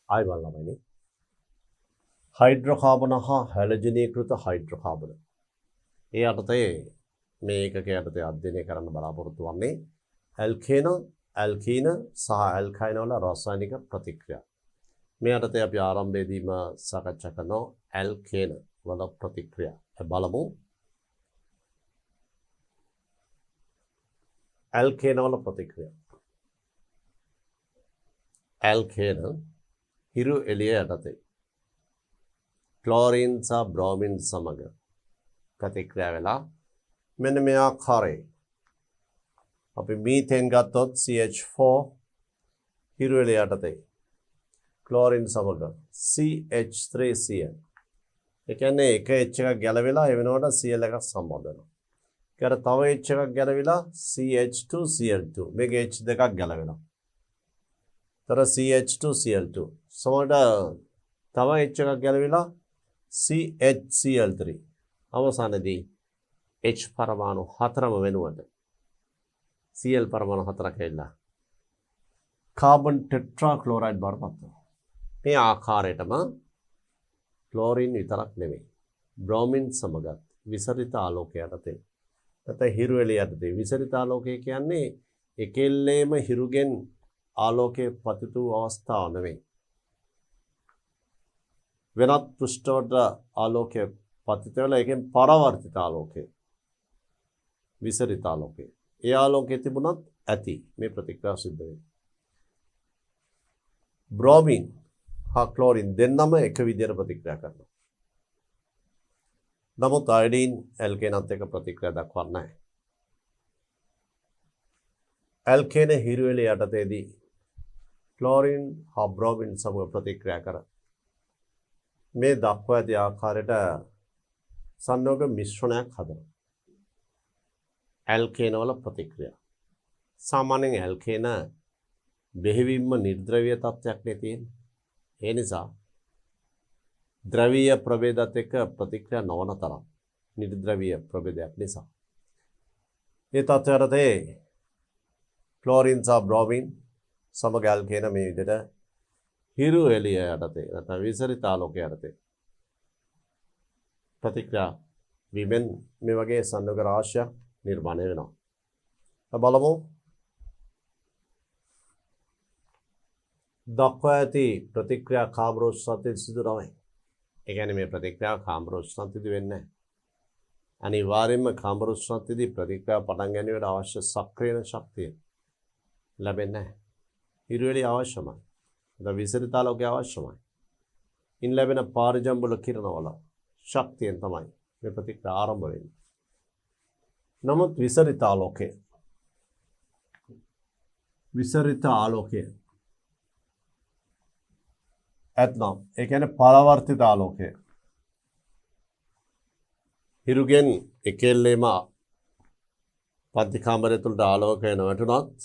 ආයි බලන්නමයි. හයිඩ්‍රෝකාබන හා හැලජනීකృత හයිඩ්‍රෝකාබන. ඒ අර්ථයේ මේ ඒකක යටතේ අධ්‍යයනය කරන්න බලාපොරොත්තු වන්නේ ඇල්කේන, ඇල්කීන සහ ඇල්කයින වල රසායනික ප්‍රතික්‍රියා. මේ යටතේ අපි ආරම්භයේදීම සාකච්ඡා කරනවා ඇල්කේන වල ප්‍රතික්‍රියා. බලමු. ඇල්කේන වල ප්‍රතික්‍රියා. ඇල්කේන හිරු එළිය යටතේ ක්ලෝරින් සහ බ්‍රෝමින් සමග ප්‍රතික්‍රියා වෙලා මෙන්න මේ ආකාරයේ අපි මීතේන් ගත්තොත් CH4 හිරු එළිය යටතේ ක්ලෝරින් සමග CH3Cl. ඒ කියන්නේ එක H එකක් ගැලවිලා ඒ වෙනකොට Cl එකක් සම්බන්ධ වෙනවා. ඊට තව H එකක් ගැලවිලා CH2Cl2. මේක H දෙකක් ගැලවෙනවා. තර CH2Cl2. සමහරට තව H එකක් ගැලවිලා CHCl3. අවසානයේදී H පරමාණු 4ම වෙනුවට Cl පරමාණු 4ක් ඇවිල්ලා කාබන් ටෙට්‍රාක්ලෝරයිඩ් බවට පත් වෙනවා. මේ ආකාරයටම ක්ලෝරින් විතරක් නෙමෙයි බ්‍රෝමින් සමගත් විසරිත ආලෝකය යටතේ නැත්නම් හිරු එළිය යටතේ විසරිත ආලෝකය කියන්නේ එකෙල්ලේම හිරුගෙන් ආලෝකයේ පතිත වූ අවස්ථාව නෙමෙයි. වෙනත් පෘෂ්ඨවට ආලෝකය පතිත වෙලා ඒකෙන් පරවර්තිත ආලෝකය විසරිත ආලෝකය. ඒ ආලෝකයේ තිබුණත් ඇති මේ ප්‍රතික්‍රියාව සිද්ධ වෙන්නේ. බ්‍රෝමින් හා ක්ලෝරින් දෙන්නම එක විදිහට ප්‍රතික්‍රියා කරනවා. නමුත් අයඩීන් ඇල්කේනත් එක්ක ප්‍රතික්‍රියා දක්වන්නේ නැහැ. ඇල්කේන හිරු එළිය යටතේදී ක්ලෝරින් හා බ්‍රෝමින් සමග ප්‍රතික්‍රියා කර මේ දක්වා ඇති ආකාරයට සංයෝග මිශ්‍රණයක් හදනවා. ඇල්කේන වල ප්‍රතික්‍රියා. සාමාන්‍යයෙන් ඇල්කේන බෙහෙවින්ම නිර්ද්‍රවීය තත්ත්වයක් නේ තියෙන්නේ. ඒ නිසා ද්‍රවීය ප්‍රභේදات එක්ක ප්‍රතික්‍රියා නොවන තරම් නිර්ද්‍රවීය ප්‍රභේදයක් නිසා. ඒ තත්ත්වයටදී ක්ලෝරින් සහ බ්‍රෝමින් සමග ඇල්කේන මේ විදිහට හිරු එළිය යටතේ නැත්නම් විසරිත ආලෝකය යටතේ ප්‍රතික්‍රියා වීමෙන් මේ වගේ සංයෝග රාශියක් නිර්මාණය වෙනවා. බලමු. දක්වා ඇති ප්‍රතික්‍රියා කාමරෝෂ්ණත්වයේ සිදු නොවේ. ඒ කියන්නේ මේ ප්‍රතික්‍රියාව කාමරෝෂ්ණත්වයේදී වෙන්නේ නැහැ. අනිවාර්යයෙන්ම කාමරෝෂ්ණත්වයේදී ප්‍රතික්‍රියාව පටන් ගැනීමට අවශ්‍ය සක්‍රියන ශක්තිය ලැබෙන්නේ නැහැ. හිරු එළිය අවශ්‍යමයි. නැත්නම් විසරිත ආලෝකය අවශ්‍යමයි. ඉන් ලැබෙන පාරජම්බුල කිරණවල ශක්තියෙන් තමයි මේ ප්‍රතික්‍රියා ආරම්භ වෙන්නේ. නමුත් විසරිත ආලෝකය ඇතනම් ඒ කියන්නේ පරවර්තිත ආලෝකය හිරුගෙන් එකෙල්ලේම පන්ති කාමරය තුළට ආලෝකය නොවැටුණත්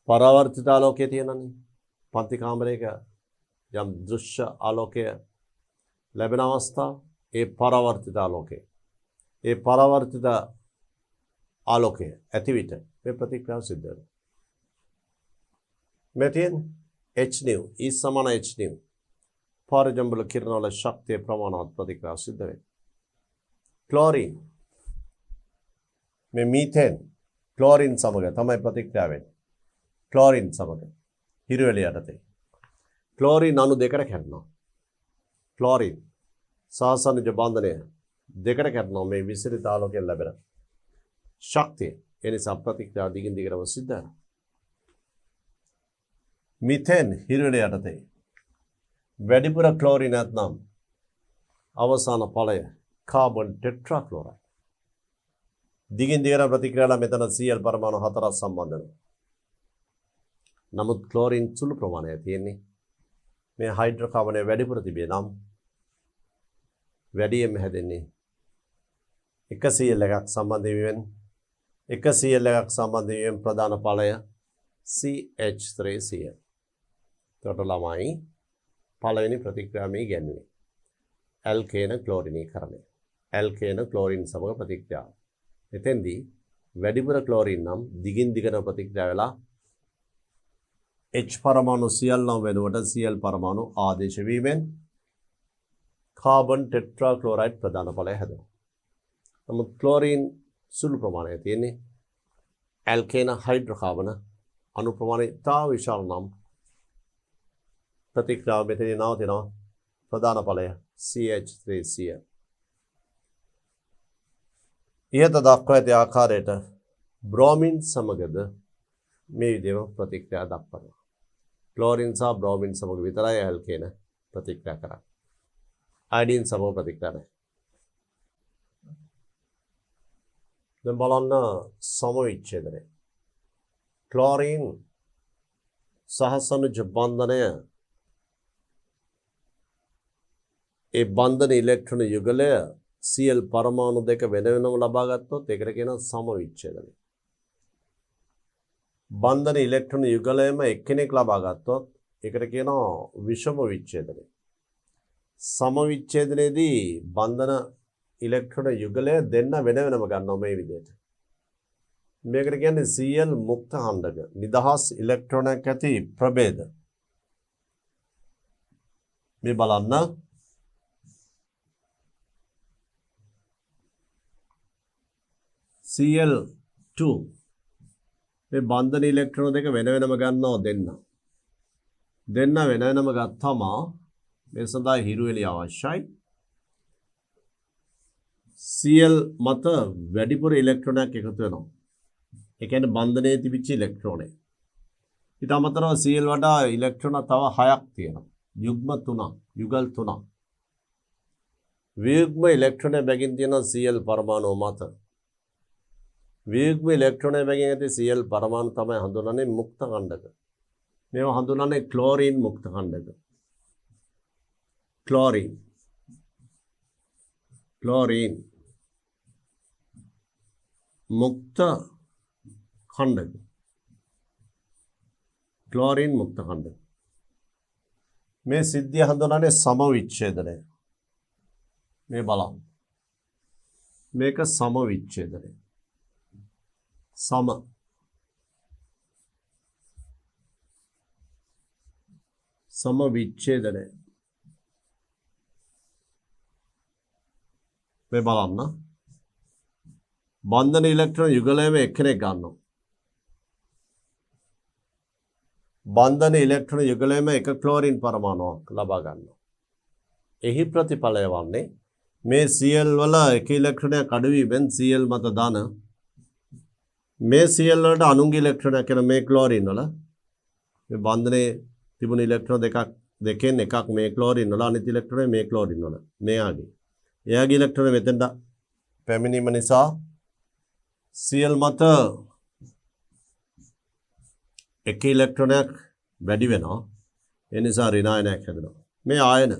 පරවර්තිත ආලෝකය තියෙනනේ. පන්ති කාමරයක යම් දෘශ්‍ය ආලෝකය ලැබෙන අවස්ථාව ඒ පරවර්තිත ආලෝකය. ඒ පරවර්තිත ආලෝකය ඇති විට මේ ප්‍රතික්‍රියාව සිද්ධ වෙනවා. මෙතෙන් Hν E සමාන Hν පාරජම්බුල කිරණවල ශක්තිය ප්‍රමාණවත් ප්‍රතික්‍රියාව සිද්ධ වෙනවා. ක්ලෝරින් මේ මීතේන් ක්ලෝරින් සමග තමයි ප්‍රතික්‍රියාව වෙන්නේ. ක්ලෝරින් සමග හිරු එළිය යටතේ ක්ලෝරින් අණු දෙකට කැඩෙනවා. ක්ලෝරින් සාසනිජ බන්ධනය දෙකට කැඩෙනවා මේ විසරිත ආලෝකයෙන් ලැබෙන ශක්තිය. ඒ නිසා ප්‍රතික්‍රියාව දිගින් දිගටම සිද්ධ වෙනවා. මිතේන් හිරු එළිය යටතේ වැඩිපුර ක්ලෝරින් නැත්නම් අවසාන ඵලය කාබන් ටෙට්‍රාක්ලෝරයිඩ්. දිගින් දිගට ප්‍රතික්‍රියාවල මෙතන Cl පරමාණු 4ක් සම්බන්ධ වෙනවා. නමුත් ක්ලෝරින් සුළු ප්‍රමාණයක් තියෙන්නේ. මේ හයිඩ්‍රෝකාබනය වැඩිපුර තිබේ නම් වැඩියෙන්ම හැදෙන්නේ එක Cl එකක් සම්බන්ධ වීමෙන් එක Cl එකක් සම්බන්ධ වීමෙන් ප්‍රධාන ඵලය CH3Cl. එතකොට ළමයි පළවෙනි ප්‍රතික්‍රියාව මේ ගැන්වුවේ. ඇල්කේන ක්ලෝරිනීකරණය. ඇල්කේන ක්ලෝරින් සමග ප්‍රතික්‍රියාව. එතෙන්දී වැඩිපුර ක්ලෝරින් නම් දිගින් දිගට ප්‍රතික්‍රියා වෙලා H පරමාණු Cl නම් වෙනුවට Cl පරමාණු ආදේශ වීමෙන් කාබන් ටෙට්‍රාක්ලෝරයිඩ් ප්‍රධාන ඵලය හැදෙනවා. නමුත් ක්ලෝරින් සුළු ප්‍රමාණයක් තියෙන්නේ. ඇල්කේන හයිඩ්‍රෝකාබන අණු ප්‍රමාණය ඉතා විශාල නම් ප්‍රතික්‍රියාව මෙතන නවතිනවා. ප්‍රධාන ඵලය CH3Cl. ඉහත දක්වා ඇති ආකාරයට බ්‍රෝමින් සමගද මේ විදිහම ප්‍රතික්‍රියා දක්වනවා. ක්ලෝරින් සහ බ්‍රෝමින් සමග විතරයි ඇල්කේන ප්‍රතික්‍රියා කරන්නේ. අයඩින් සමග ප්‍රතික්‍රියා නැහැ. දැන් බලන්න සමවිච්ඡේදනය. ක්ලෝරින් සහ සනුජ බන්ධනය ඒ බන්ධන ඉලෙක්ට්‍රෝන යුගලය Cl පරමාණු දෙක වෙන වෙනම ලබා ගත්තොත් ඒකට කියනවා සමවිච්ඡේදනය. බන්ධන ඉලෙක්ට්‍රෝන යුගලයම එක්කෙනෙක් ලබා ගත්තොත් ඒකට කියනවා විෂම විච්ඡේදනය. සමවිච්ඡේදනයේදී බන්ධන ඉලෙක්ට්‍රෝන යුගලය දෙන්න වෙන වෙනම ගන්නවා මේ විදිහට. මේකට කියන්නේ Cl මුක්ත ඛණ්ඩක නිදහස් ඉලෙක්ට්‍රෝනයක් ඇති ප්‍රභේද. මේ බලන්න Cl2 මේ බන්ධන ඉලෙක්ට්‍රෝන දෙක වෙන වෙනම ගන්නවා දෙන්න. දෙන්න වෙන වෙනම ගත්තම මේ සඳහා හිරු එළිය අවශ්‍යයි. Cl මත වැඩිපුර ඉලෙක්ට්‍රෝනයක් එකතු වෙනවා. ඒ කියන්නේ බන්ධනයේ තිබිච්ච ඉලෙක්ට්‍රෝනේ. ඊට අමතරව Cl වඩා ඉලෙක්ට්‍රෝන තව 6ක් තියෙනවා. යුග්ම 3, යුගල් 3. වියුග්ම ඉලෙක්ට්‍රෝනය බැගින් තියෙන Cl පරමාණු මත. වියුග්ම ඉලෙක්ට්‍රෝනය බැගින් ඇති Cl පරමාණු තමයි හඳුන්වන්නේ මුක්ත ඛණ්ඩක. මේවා හඳුන්වන්නේ ක්ලෝරින් මුක්ත ඛණ්ඩක. ක්ලෝරින් මුක්ත ඛණ්ඩක. ක්ලෝරින් මුක්ත ඛණ්ඩක. මේ සිද්ධිය හඳුන්වන්නේ සමවිච්ඡේදනය. මේ බලන්න. මේක සමවිච්ඡේදනය. සමවිච්ඡේදනය. මේ බලන්න. බන්ධන ඉලෙක්ට්‍රෝන යුගලයම එක්කෙනෙක් ගන්නවා. බන්ධන ඉලෙක්ට්‍රෝන යුගලයම එක ක්ලෝරින් පරමාණුවක් ලබා ගන්නවා. එහි ප්‍රතිඵලය වන්නේ මේ Cl වල එක ඉලෙක්ට්‍රෝනයක් අඩු වීමෙන් Cl මත ධන මේ Cl වලට අනුන්ගේ ඉලෙක්ට්‍රෝනයක් කරන මේ ක්ලෝරින් වල මේ බන්ධනයේ තිබුණු ඉලෙක්ට්‍රෝන දෙකෙන් එකක් මේ ක්ලෝරින් වල අනිත් ඉලෙක්ට්‍රෝන මේ ක්ලෝරින් වල මෙයාගේ. එයාගේ ඉලෙක්ට්‍රෝන මෙතෙන්ට පැමිණීම නිසා Cl මත එක ඉලෙක්ට්‍රෝනයක් වැඩි වෙනවා. ඒ නිසා ඍණායනයක් හැදෙනවා. මේ ආයන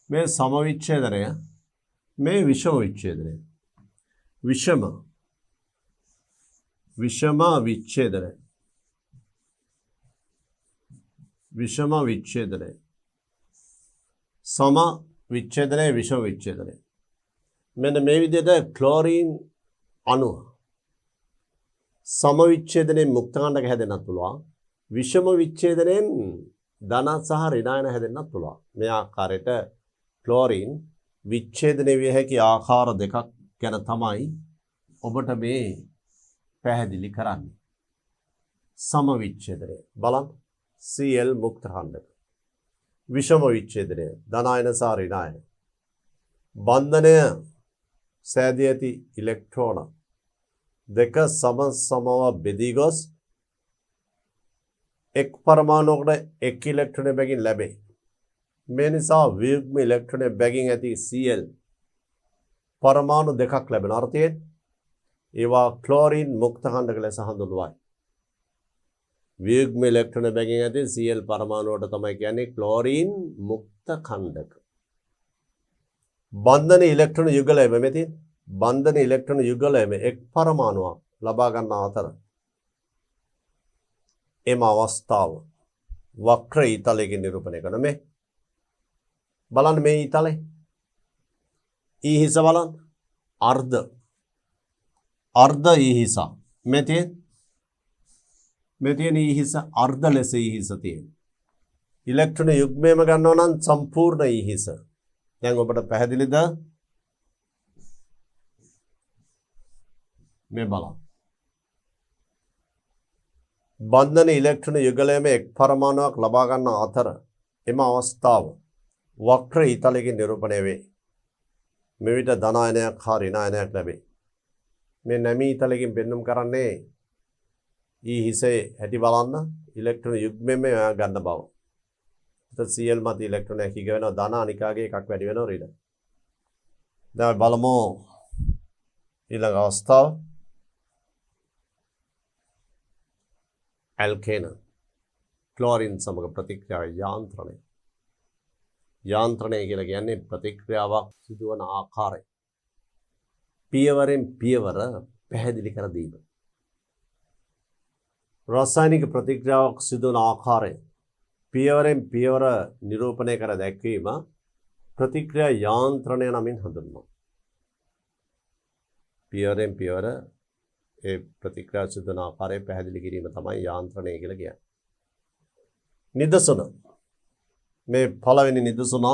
මේ සමවිච්ඡේදනය මේ විෂම විච්ඡේදනය. විෂම විච්ඡේදනය. විෂම විච්ඡේදනය. සම විච්ඡේදනය විෂම විච්ඡේදනය. මෙන්න මේ විදිහට ක්ලෝරින් අණුව සම විච්ඡේදනයේ මුක්ත ඛණ්ඩක හැදෙන්නත් පුළුවන්. විෂම විච්ඡේදනයෙන් ධන සහ ඍණායන හැදෙන්නත් පුළුවන්. මේ ආකාරයට ක්ලෝරින් විච්ඡේදනය විය හැකි ආකාර දෙකක් ගැන තමයි ඔබට මේ පැහැදිලි කරන්නේ. සම විච්ඡේදනය බලන්න Cl මුක්ත ඛණ්ඩක. විෂම විච්ඡේදනය ධනායන සහ ඍණායන. බන්ධනය සෑදී ඇති ඉලෙක්ට්‍රෝන දෙක සමව බෙදී ගොස් එක් පරමාණුවකට එක් ඉලෙක්ට්‍රෝන බැගින් ලැබේ. මේ නිසා වියුග්ම ඉලෙක්ට්‍රෝන බැගින් ඇති Cl පරමාණු දෙකක් ලැබෙන අර්ථයෙන් ඒවා ක්ලෝරින් මුක්ත ඛණ්ඩක ලෙස හඳුන්වයි. වියුග්ම ඉලෙක්ට්‍රෝන බැගින් ඇති Cl පරමාණුවට තමයි කියන්නේ ක්ලෝරින් මුක්ත ඛණ්ඩක. බන්ධන ඉලෙක්ට්‍රෝන යුගලය මෙතන බන්ධන ඉලෙක්ට්‍රෝන යුගලයම එක් පරමාණුවක් ලබා ගන්න අතර එම අවස්ථාව වක්‍ර ඊතලයකින් නිරූපණය කරන මේ බලන්න මේ ඊතලේ ඊ හිස බලන්න අර්ධ අර්ධ ඊහිස මේ තියෙන ඊහිස අර්ධ ලෙස ඊහිස තියෙන. ඉලෙක්ට්‍රෝන යුග්මයම ගන්නවා නම් සම්පූර්ණ ඊහිස. දැන් ඔබට පැහැදිලිද? මේ බලන්න. බන්ධන ඉලෙක්ට්‍රෝන යුගලයේම එක් පරමාණුවක් ලබා ගන්න අතර එම අවස්ථාව වක්‍ර ඊතලයකින් නිරූපණය වේ. මේ විට ධන අයනයක් හා ඍණ අයනයක් ලැබේ. මේ නැමී ඊතලයකින් පෙන්වුම් කරන්නේ ඊහිසේ හැටි බලන්න ඉලෙක්ට්‍රෝන යුග්මෙම ගන්න බව. Cl මත ඉලෙක්ට්‍රෝනයක් හිග වෙනවා ධන අනිකාගේ එකක් වැඩි වෙනවා ඍණ. දැන් බලමු ඊළඟ අවස්ථාව. ඇල්කේන ක්ලෝරින් සමග ප්‍රතික්‍රියාව යාන්ත්‍රණය. යාන්ත්‍රණය කියලා කියන්නේ ප්‍රතික්‍රියාවක් සිදුවන ආකාරය. පියවරෙන් පියවර පැහැදිලි කර දීම. රසායනික ප්‍රතික්‍රියාවක් සිදුවන ආකාරය පියවරෙන් පියවර නිරූපණය කර දැක්වීම ප්‍රතික්‍රියා යාන්ත්‍රණය නමින් හඳුන්වනවා. පියවරෙන් පියවර ඒ ප්‍රතික්‍රියා සිදුවන ආකාරය පැහැදිලි කිරීම තමයි යාන්ත්‍රණය කියලා කියන්නේ. නිදසුන. මේ පළවෙනි නිදසුන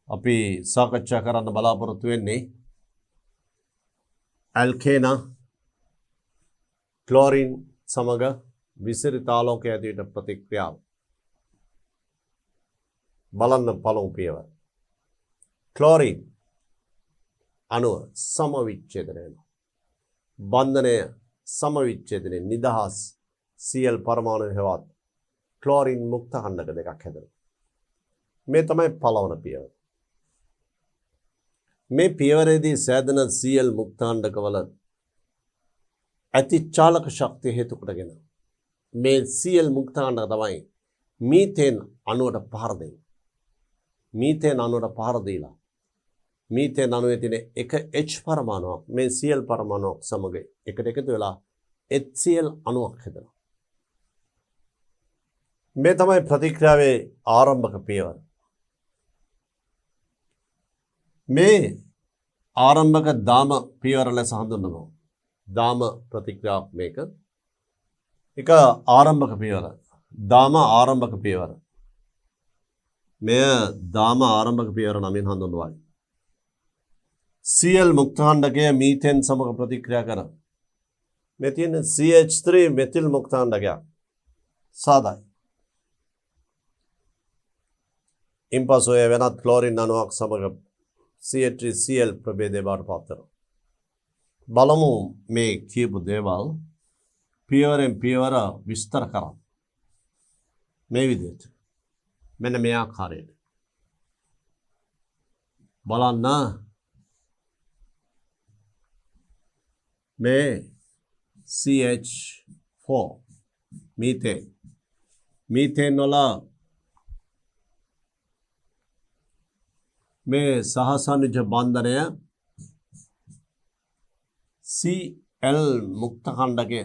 අපි සාකච්ඡා කරන්න බලාපොරොත්තු වෙන්නේ ඇල්කේන ක්ලෝරින් සමග විසිරිත ආලෝකය ඇතුළත ප්‍රතික්‍රියාව. බලන්න පළමු පියවර. ක්ලෝරින් අණුව සමවිච්ඡේදනය වෙනවා. බන්ධනය සමවිච්ඡේදනය නිදහස් Cl පරමාණු හෙවත් ක්ලෝරින් මුක්ත ඛණ්ඩක දෙකක් හැදෙනවා. මේ තමයි පළවන පියවර. මේ පියවරේදී සෑදෙන Cl මුක්ත ඛණ්ඩකවල ඇති චාලක ශක්තිය හේතු කොටගෙන මේ Cl මුක්ත ඛණ්ඩක තමයි මීතේන් අණුවට පහර දෙන්නේ. මීතේන් අණුවට පහර දීලා මීතේන් අණුවේ තියෙන එක H පරමාණුවක් මේ Cl පරමාණුවක් සමග එකට එකතු වෙලා HCl අණුවක් හැදෙනවා. මේ තමයි ප්‍රතික්‍රියාවේ ආරම්භක පියවර. මේ ආරම්භක දාම පියවර ලෙස හඳුන්වනවා. දාම ප්‍රතික්‍රියාවක් මේක. එක ආරම්භක පියවර. දාම ආරම්භක පියවර. මෙය දාම ආරම්භක පියවර නමින් හඳුන්වයි. Cl මුක්ත ඛණ්ඩකය මීතේන් සමග ප්‍රතික්‍රියා කර මේ තියෙන CH3 මෙතිල් මුක්ත ඛණ්ඩකයක් සාදායි. ඉන්පසු එය වෙනත් ක්ලෝරින් අණුවක් සමග CH3Cl ප්‍රභේදය බවට පත් වෙනවා. බලමු මේ කියපු දේවල් පියවරෙන් පියවර විස්තර කරමු. මේ විදිහට මෙන්න මේ ආකාරයට බලන්න. මේ CH4 මීතේන් වල මේ සහසනුජ බන්ධනය Cl මුක්ත ඛණ්ඩකය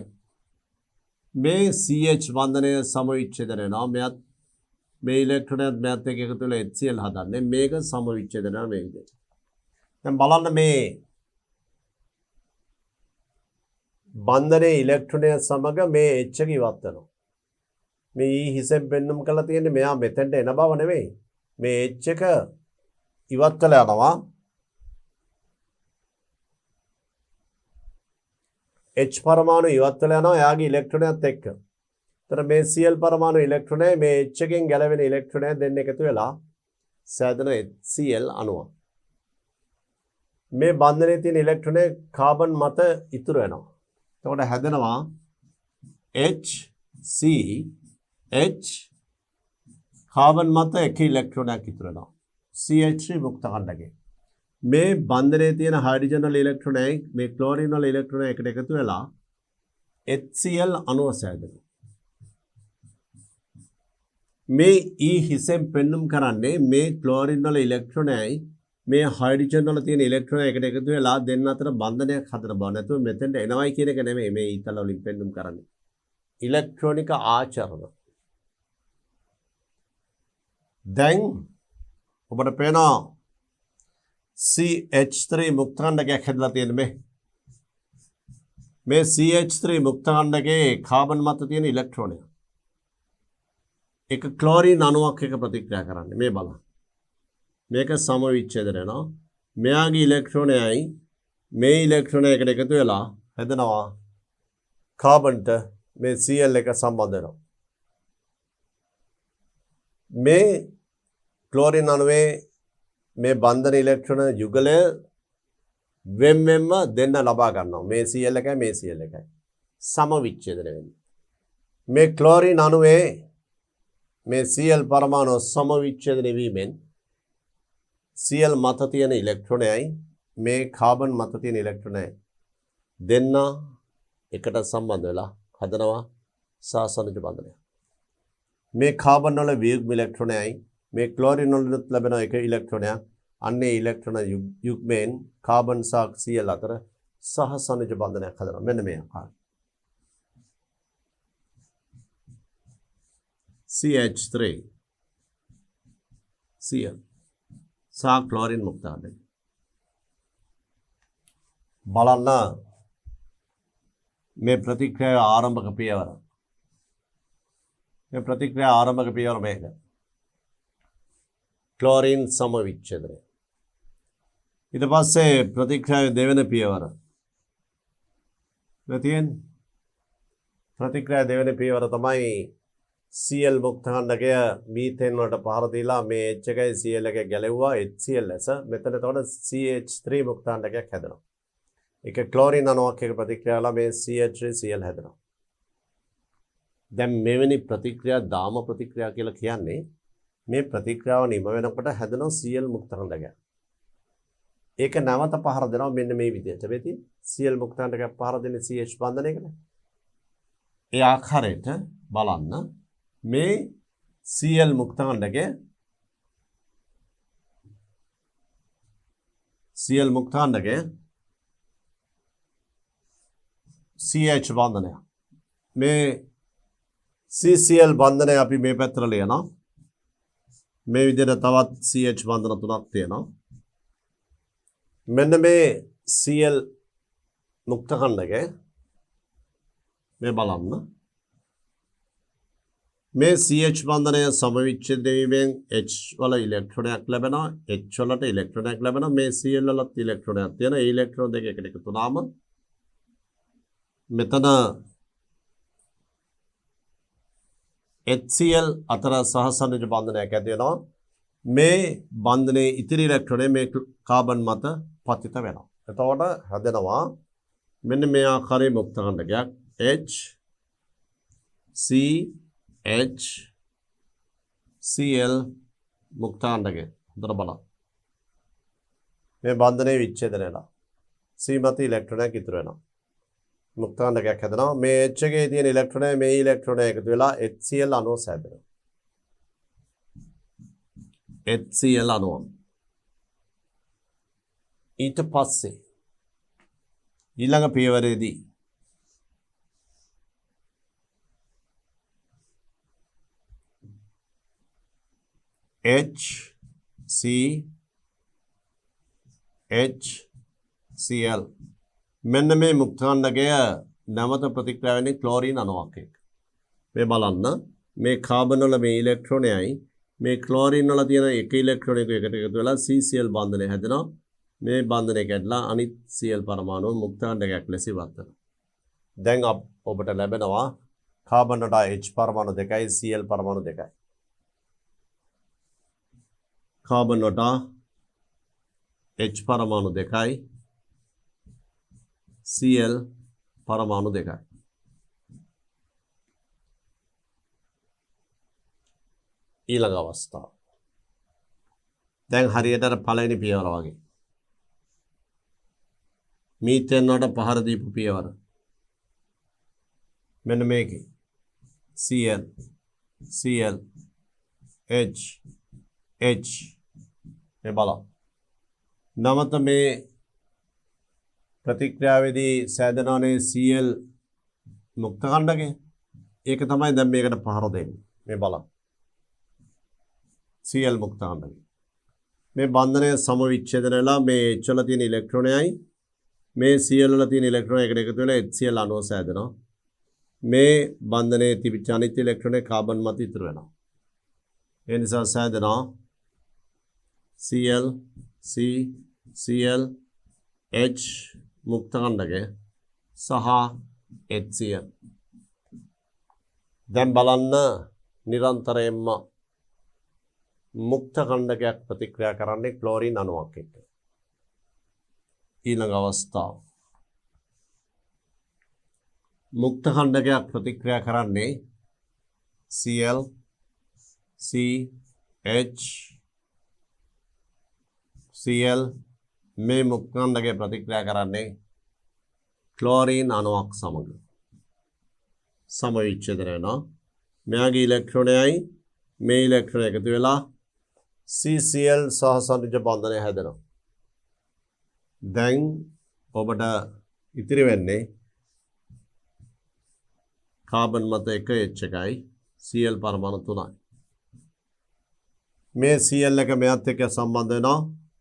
මේ CH බන්ධනය සමවිච්ඡේදනය වෙනවා. මෙයත් මේ ඉලෙක්ට්‍රෝනයත් මෙයත් එක්ක එකතු වෙලා HCl හදන්නේ. මේක සමවිච්ඡේදනය වෙනවා මේ විදිහට. දැන් බලන්න මේ බන්ධනයේ ඉලෙක්ට්‍රෝනය සමග මේ H එක ඉවත් වෙනවා. මේ හිසෙන් පෙන්නුම් කරලා තියෙන්නේ මෙයා මෙතෙන්ට එන බව නෙවෙයි. මේ H එක ඉවත් කළා යනවා. H පරමාණු ඉවත් වෙලා යනවා එයාගේ ඉලෙක්ට්‍රෝනයත් එක්ක. එතන මේ Cl පරමාණු ඉලෙක්ට්‍රෝනය මේ H එකෙන් ගැලවෙන ඉලෙක්ට්‍රෝනය දෙන්න එකතු වෙලා සෑදෙන HCl අණුව. මේ බන්ධනයේ තියෙන ඉලෙක්ට්‍රෝනය කාබන් මත ඉතුරු වෙනවා. එතකොට හැදෙනවා HCH කාබන් මත එක ඉලෙක්ට්‍රෝනයක් ඉතුරු වෙනවා. CH3 මුක්ත ඛණ්ඩකය. මේ බන්ධනයේ තියෙන හයිඩ්‍රජන් වල ඉලෙක්ට්‍රෝනයි මේ ක්ලෝරින් වල ඉලෙක්ට්‍රෝනයි එකට එකතු වෙලා HCl අණුව සෑදෙනවා. මේ E හිසෙන් පෙන්නුම් කරන්නේ මේ ක්ලෝරින් වල ඉලෙක්ට්‍රෝනයි මේ හයිඩ්‍රජන් වල තියෙන ඉලෙක්ට්‍රෝන එකට එකතු වෙලා දෙන්න අතර බන්ධනයක් හදන බව. නැතුව මෙතෙන්ට එනවයි කියන එක නෙමෙයි මේ ඊතල වලින් පෙන්නුම් කරන්නේ. ඉලෙක්ට්‍රොනික ආචරණ. දැන් ඔබට පේනවා CH3 මුක්ත ඛණ්ඩකයක් හැදලා තියෙන මේ මේ CH3 මුක්තාණ්ඩකයේ කාබන් මත තියෙන ඉලෙක්ට්‍රෝනය එක ක්ලෝරින් අණුවක් එක ප්‍රතික්‍රියා කරන්නේ මේ බලන්න. මේක සමවිච්ඡේදනය වෙනවා. මෙයාගේ ඉලෙක්ට්‍රෝනයයි මේ ඉලෙක්ට්‍රෝනය එකට එකතු වෙලා හැදෙනවා කාබන්ට මේ Cl එක සම්බන්ධ වෙනවා. මේ ක්ලෝරින් අණුවේ මේ බන්ධන ඉලෙක්ට්‍රෝන යුගලය වෙන්වෙන්ම දෙන්න ලබා ගන්නවා. මේ Cl එකයි මේ Cl එකයි සමවිච්ඡේදනය වෙන්නේ. මේ ක්ලෝරින් අණුවේ මේ Cl පරමාණු සමවිච්ඡේදනය වීමෙන් Cl මත තියෙන ඉලෙක්ට්‍රෝනයයි මේ කාබන් මත තියෙන ඉලෙක්ට්‍රෝනයයි දෙන්න එකට සම්බන්ධ වෙලා හදනවා සාසනික බන්ධනය. මේ කාබන් වල වියුග්ම ඉලෙක්ට්‍රෝනයයි මේ ක්ලෝරින් වලත් ලැබෙන එක ඉලෙක්ට්‍රෝනයක් අන්නේ ඉලෙක්ට්‍රෝන යුග්මෙන් කාබන් සහ Cl අතර සහසනික බන්ධනයක් හදනවා. මෙන්න මේ ආකාරය. CH3 Cl සහ ක්ලෝරින් මුක්තාණ්ඩකය. බලන්න මේ ප්‍රතික්‍රියාවේ ආරම්භක පියවර. මේ ප්‍රතික්‍රියා ආරම්භක පියවර මේක. ක්ලෝරින් සමවිච්ඡේදනය. ඊට පස්සේ ප්‍රතික්‍රියාවේ දෙවෙනි පියවර. නැතිනම් ප්‍රතික්‍රියාවේ දෙවෙනි පියවර තමයි Cl මුක්තාණ්ඩකය මීතේන් වලට පහර දීලා මේ H එකයි Cl එක ගැලෙව්වා HCl ලෙස. මෙතන එතකොට CH3 මුක්තාණ්ඩකයක් හැදෙනවා. ඒක ක්ලෝරින් අණුවක් එක ප්‍රතික්‍රියාවලා මේ CH3Cl හැදෙනවා. දැන් මෙවැනි ප්‍රතික්‍රියා දාම ප්‍රතික්‍රියා කියලා කියන්නේ මේ ප්‍රතික්‍රියාව නිම වෙනකොට හැදෙන Cl මුක්තාණ්ඩකයක්. ඒක නැවත පහර දෙනවා මෙන්න මේ විදිහට. වෙති Cl මුක්තාණ්ඩකයක් පහර දෙන්නේ CH බන්ධනයකට. ඒ ආකාරයට බලන්න මේ Cl මුක්තාණ්ඩකය CH බන්ධනය. මේ CCl බන්ධනය අපි මේ පැත්තට ලියනවා. මේ විදිහට තවත් CH බන්ධන තුනක් තියෙනවා. මෙන්න මේ Cl මුක්තාණ්ඩකය මේ බලන්න. මේ CH බන්ධනය සමවිච්ඡේදනය වීමෙන් H වල ඉලෙක්ට්‍රෝනයක් ලැබෙනවා. H වලට ඉලෙක්ට්‍රෝනයක් ලැබෙනවා. මේ Cl වලත් ඉලෙක්ට්‍රෝනයක් තියෙනවා. ඒ ඉලෙක්ට්‍රෝන දෙක එකට එකතු වුණාම මෙතන HCl අතර සහසනික බන්ධනයක් ඇති වෙනවා. මේ බන්ධනයේ ඉතිරි ඉලෙක්ට්‍රෝනය මේ කාබන් මත පතිත වෙනවා. එතකොට හැදෙනවා මෙන්න මේ ආකාරයේ මුක්තාණ්ඩකයක් H C H Cl මුක්තාණ්ඩකය. හොඳට බලන්න. මේ බන්ධනයේ විච්ඡේදනය වෙනවා. C මත ඉලෙක්ට්‍රෝනයක් ඉතුරු වෙනවා. මුක්තාණ්ඩකයක් හැදෙනවා. මේ H එකේ තියෙන ඉලෙක්ට්‍රෝනය මේ ඉලෙක්ට්‍රෝනය එකතු වෙලා HCl අණුව හැදෙනවා. HCl අණුව. ඊට පස්සේ ඊළඟ පියවරේදී H C H Cl මෙන්න මේ මුක්තාණ්ඩකය නැවත ප්‍රතික්‍රියා වෙන්නේ ක්ලෝරින් අණුවක් එක්ක. මේ බලන්න මේ කාබන් වල මේ ඉලෙක්ට්‍රෝනයයි මේ ක්ලෝරින් වල තියෙන එක ඉලෙක්ට්‍රෝන එක එකට එකතු වෙලා CCl බන්ධනය හැදෙනවා. මේ බන්ධනය කැඩලා අනිත් Cl පරමාණු මුක්තාණ්ඩකයක් ලෙස ඉවත් වෙනවා. දැන් ඔබට ලැබෙනවා කාබන් වලට H පරමාණු දෙකයි Cl පරමාණු දෙකයි. කාබන් වලට H පරමාණු දෙකයි Cl පරමාණු දෙකයි. ඊළඟ අවස්ථාව. දැන් හරියට අර පළවෙනි පියවර වගේ. මීතේන් වලට පහර දීපු පියවර. මෙන්න මේකේ Cl Cl H H මේ බලන්න. නමත මේ ප්‍රතික්‍රියාවේදී සෑදෙනවනේ Cl මුක්තාණ්ඩකය. ඒක තමයි දැන් මේකට පහර දෙන්නේ. මේ බලන්න. Cl මුක්තාණ්ඩකය. මේ බන්ධනය සමවිච්ඡේදන වෙලා මේ H වල තියෙන ඉලෙක්ට්‍රෝනයයි මේ Cl වල තියෙන ඉලෙක්ට්‍රෝන එකට එකතු වෙලා HCl අණුව සෑදෙනවා. මේ බන්ධනයේ තිබිච්ච අනිත් ඉලෙක්ට්‍රෝනේ කාබන් මත ඉතුරු වෙනවා. ඒ නිසා සෑදෙනවා Cl C Cl H මුක්ත කණ්ඩකය සහ HCl. දැන් බලන්න නිරන්තරයෙන්ම මුක්ත කණ්ඩකයක් ප්‍රතික්‍රියා කරන්නේ ක්ලෝරින් අණුවක් එක්ක. ඊළඟ අවස්ථාව මුක්ත කණ්ඩකයක් ප්‍රතික්‍රියා කරන්නේ Cl C H Cl මේ මුක්ත කණ්ඩකය ප්‍රතික්‍රියා කරන්නේ ක්ලෝරින් අණුවක් සමග සමවිච්ඡේදනය වෙනවා. මෙයාගේ ඉලෙක්ට්‍රෝනයයි මේ ඉලෙක්ට්‍රෝන එකතු වෙලා CCl සහ සනිජ බන්ධනය හැදෙනවා. දැන් ඔබට ඉතිරි වෙන්නේ කාබන් මත එක H එකයි Cl පරමාණු 3යි. මේ Cl එක මෙයත් එක්ක සම්බන්ධ වෙනවා.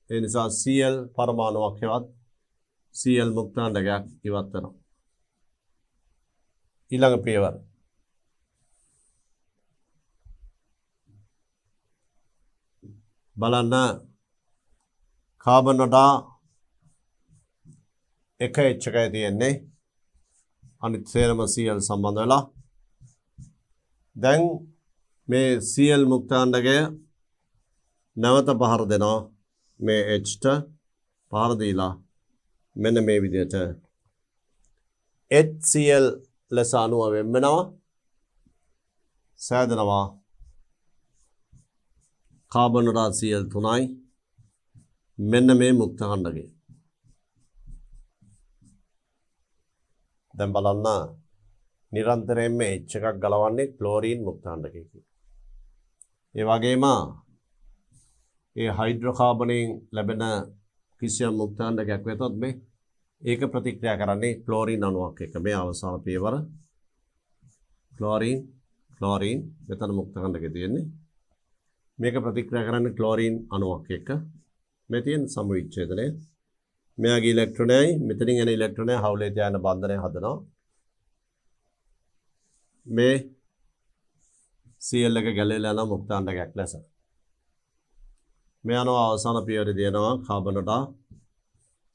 ඒ නිසා Cl පරමාණුවක් හෙවත් Cl මුක්තාණ්ඩකයක් ඉවත් වෙනවා. ඊළඟ පියවර බලන්න කාබන් වලට එක H එකයි තියෙන්නේ අනිත් සේරම Cl සම්බන්ධ වෙලා දැන් මේ Cl මුක්තාණ්ඩකය නැවත පහර දෙනවා මේ H ට පහර දීලා මෙන්න මේ විදිහට HCl ලෙස අණුව වෙන් වෙනවා සෑදෙනවා කාබන් වල Cl 3යි මෙන්න මේ මුක්ත කණ්ඩකය. දැන් බලන්න නිරන්තරයෙන්ම H එකක් ගලවන්නේ ක්ලෝරින් මුක්ත කණ්ඩකයකින්. ඒ වගේම ඒ හයිඩ්‍රෝකාබනයෙන් ලැබෙන කිසියම් මුක්ත කණ්ඩකයක් වෙතොත් මේ ඒක ප්‍රතික්‍රියා කරන්නේ ක්ලෝරින් අණුවක් එක්ක. මේ අවසාන පියවර ක්ලෝරින් මෙතන මුක්ත කණ්ඩකය තියෙන්නේ. මේක ප්‍රතික්‍රියා කරන්නේ ක්ලෝරින් අණුවක් එක්ක. මේ තියෙන සමවිච්ඡේදනය. මෙයාගේ ඉලෙක්ට්‍රෝනයයි මෙතනින් එන ඉලෙක්ට්‍රෝනය හවුලේ තියාගෙන බන්ධනය හදනවා. මේ Cl එක ගැලවිලා යන මුක්තාණ්ඩකයක් ලෙස. මේ අණුව අවසාන පියවරේ දෙනවා කාබන් වලට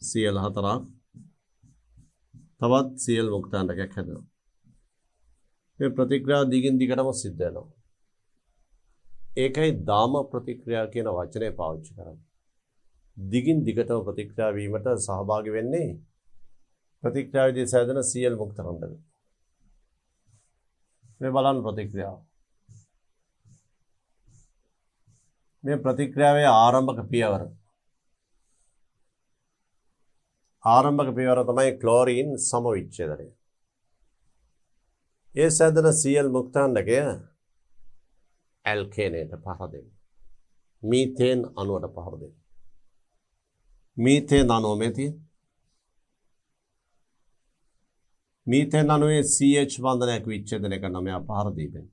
Cl 4ක් තවත් Cl මුක්තාණ්ඩකයක් හැදෙනවා. මේ ප්‍රතික්‍රියාව දිගින් දිගටම සිද්ධ වෙනවා. ඒකයි දාම ප්‍රතික්‍රියා කියන වචනේ පාවිච්චි කරන්නේ. දිගින් දිගටම ප්‍රතික්‍රියා වීමට සහභාගී වෙන්නේ ප්‍රතික්‍රියාවේදී සෑදෙන Cl මුක්ත කණ්ඩකය. මේ බලන්න ප්‍රතික්‍රියාව. මේ ප්‍රතික්‍රියාවේ ආරම්භක පියවර. ආරම්භක පියවර තමයි ක්ලෝරින් සමවිච්ඡේදනය. ඒ සෑදෙන Cl මුක්ත කණ්ඩකය ඇල්කේනයට පහර දෙන්නේ. මීතේන් අණුවට පහර දෙන්නේ. මීතේන් අණුව මේ තියෙන. මීතේන් අණුවේ CH බන්ධනයක් විච්ඡේදනය කරන මෙයා පහර දීපෙන්.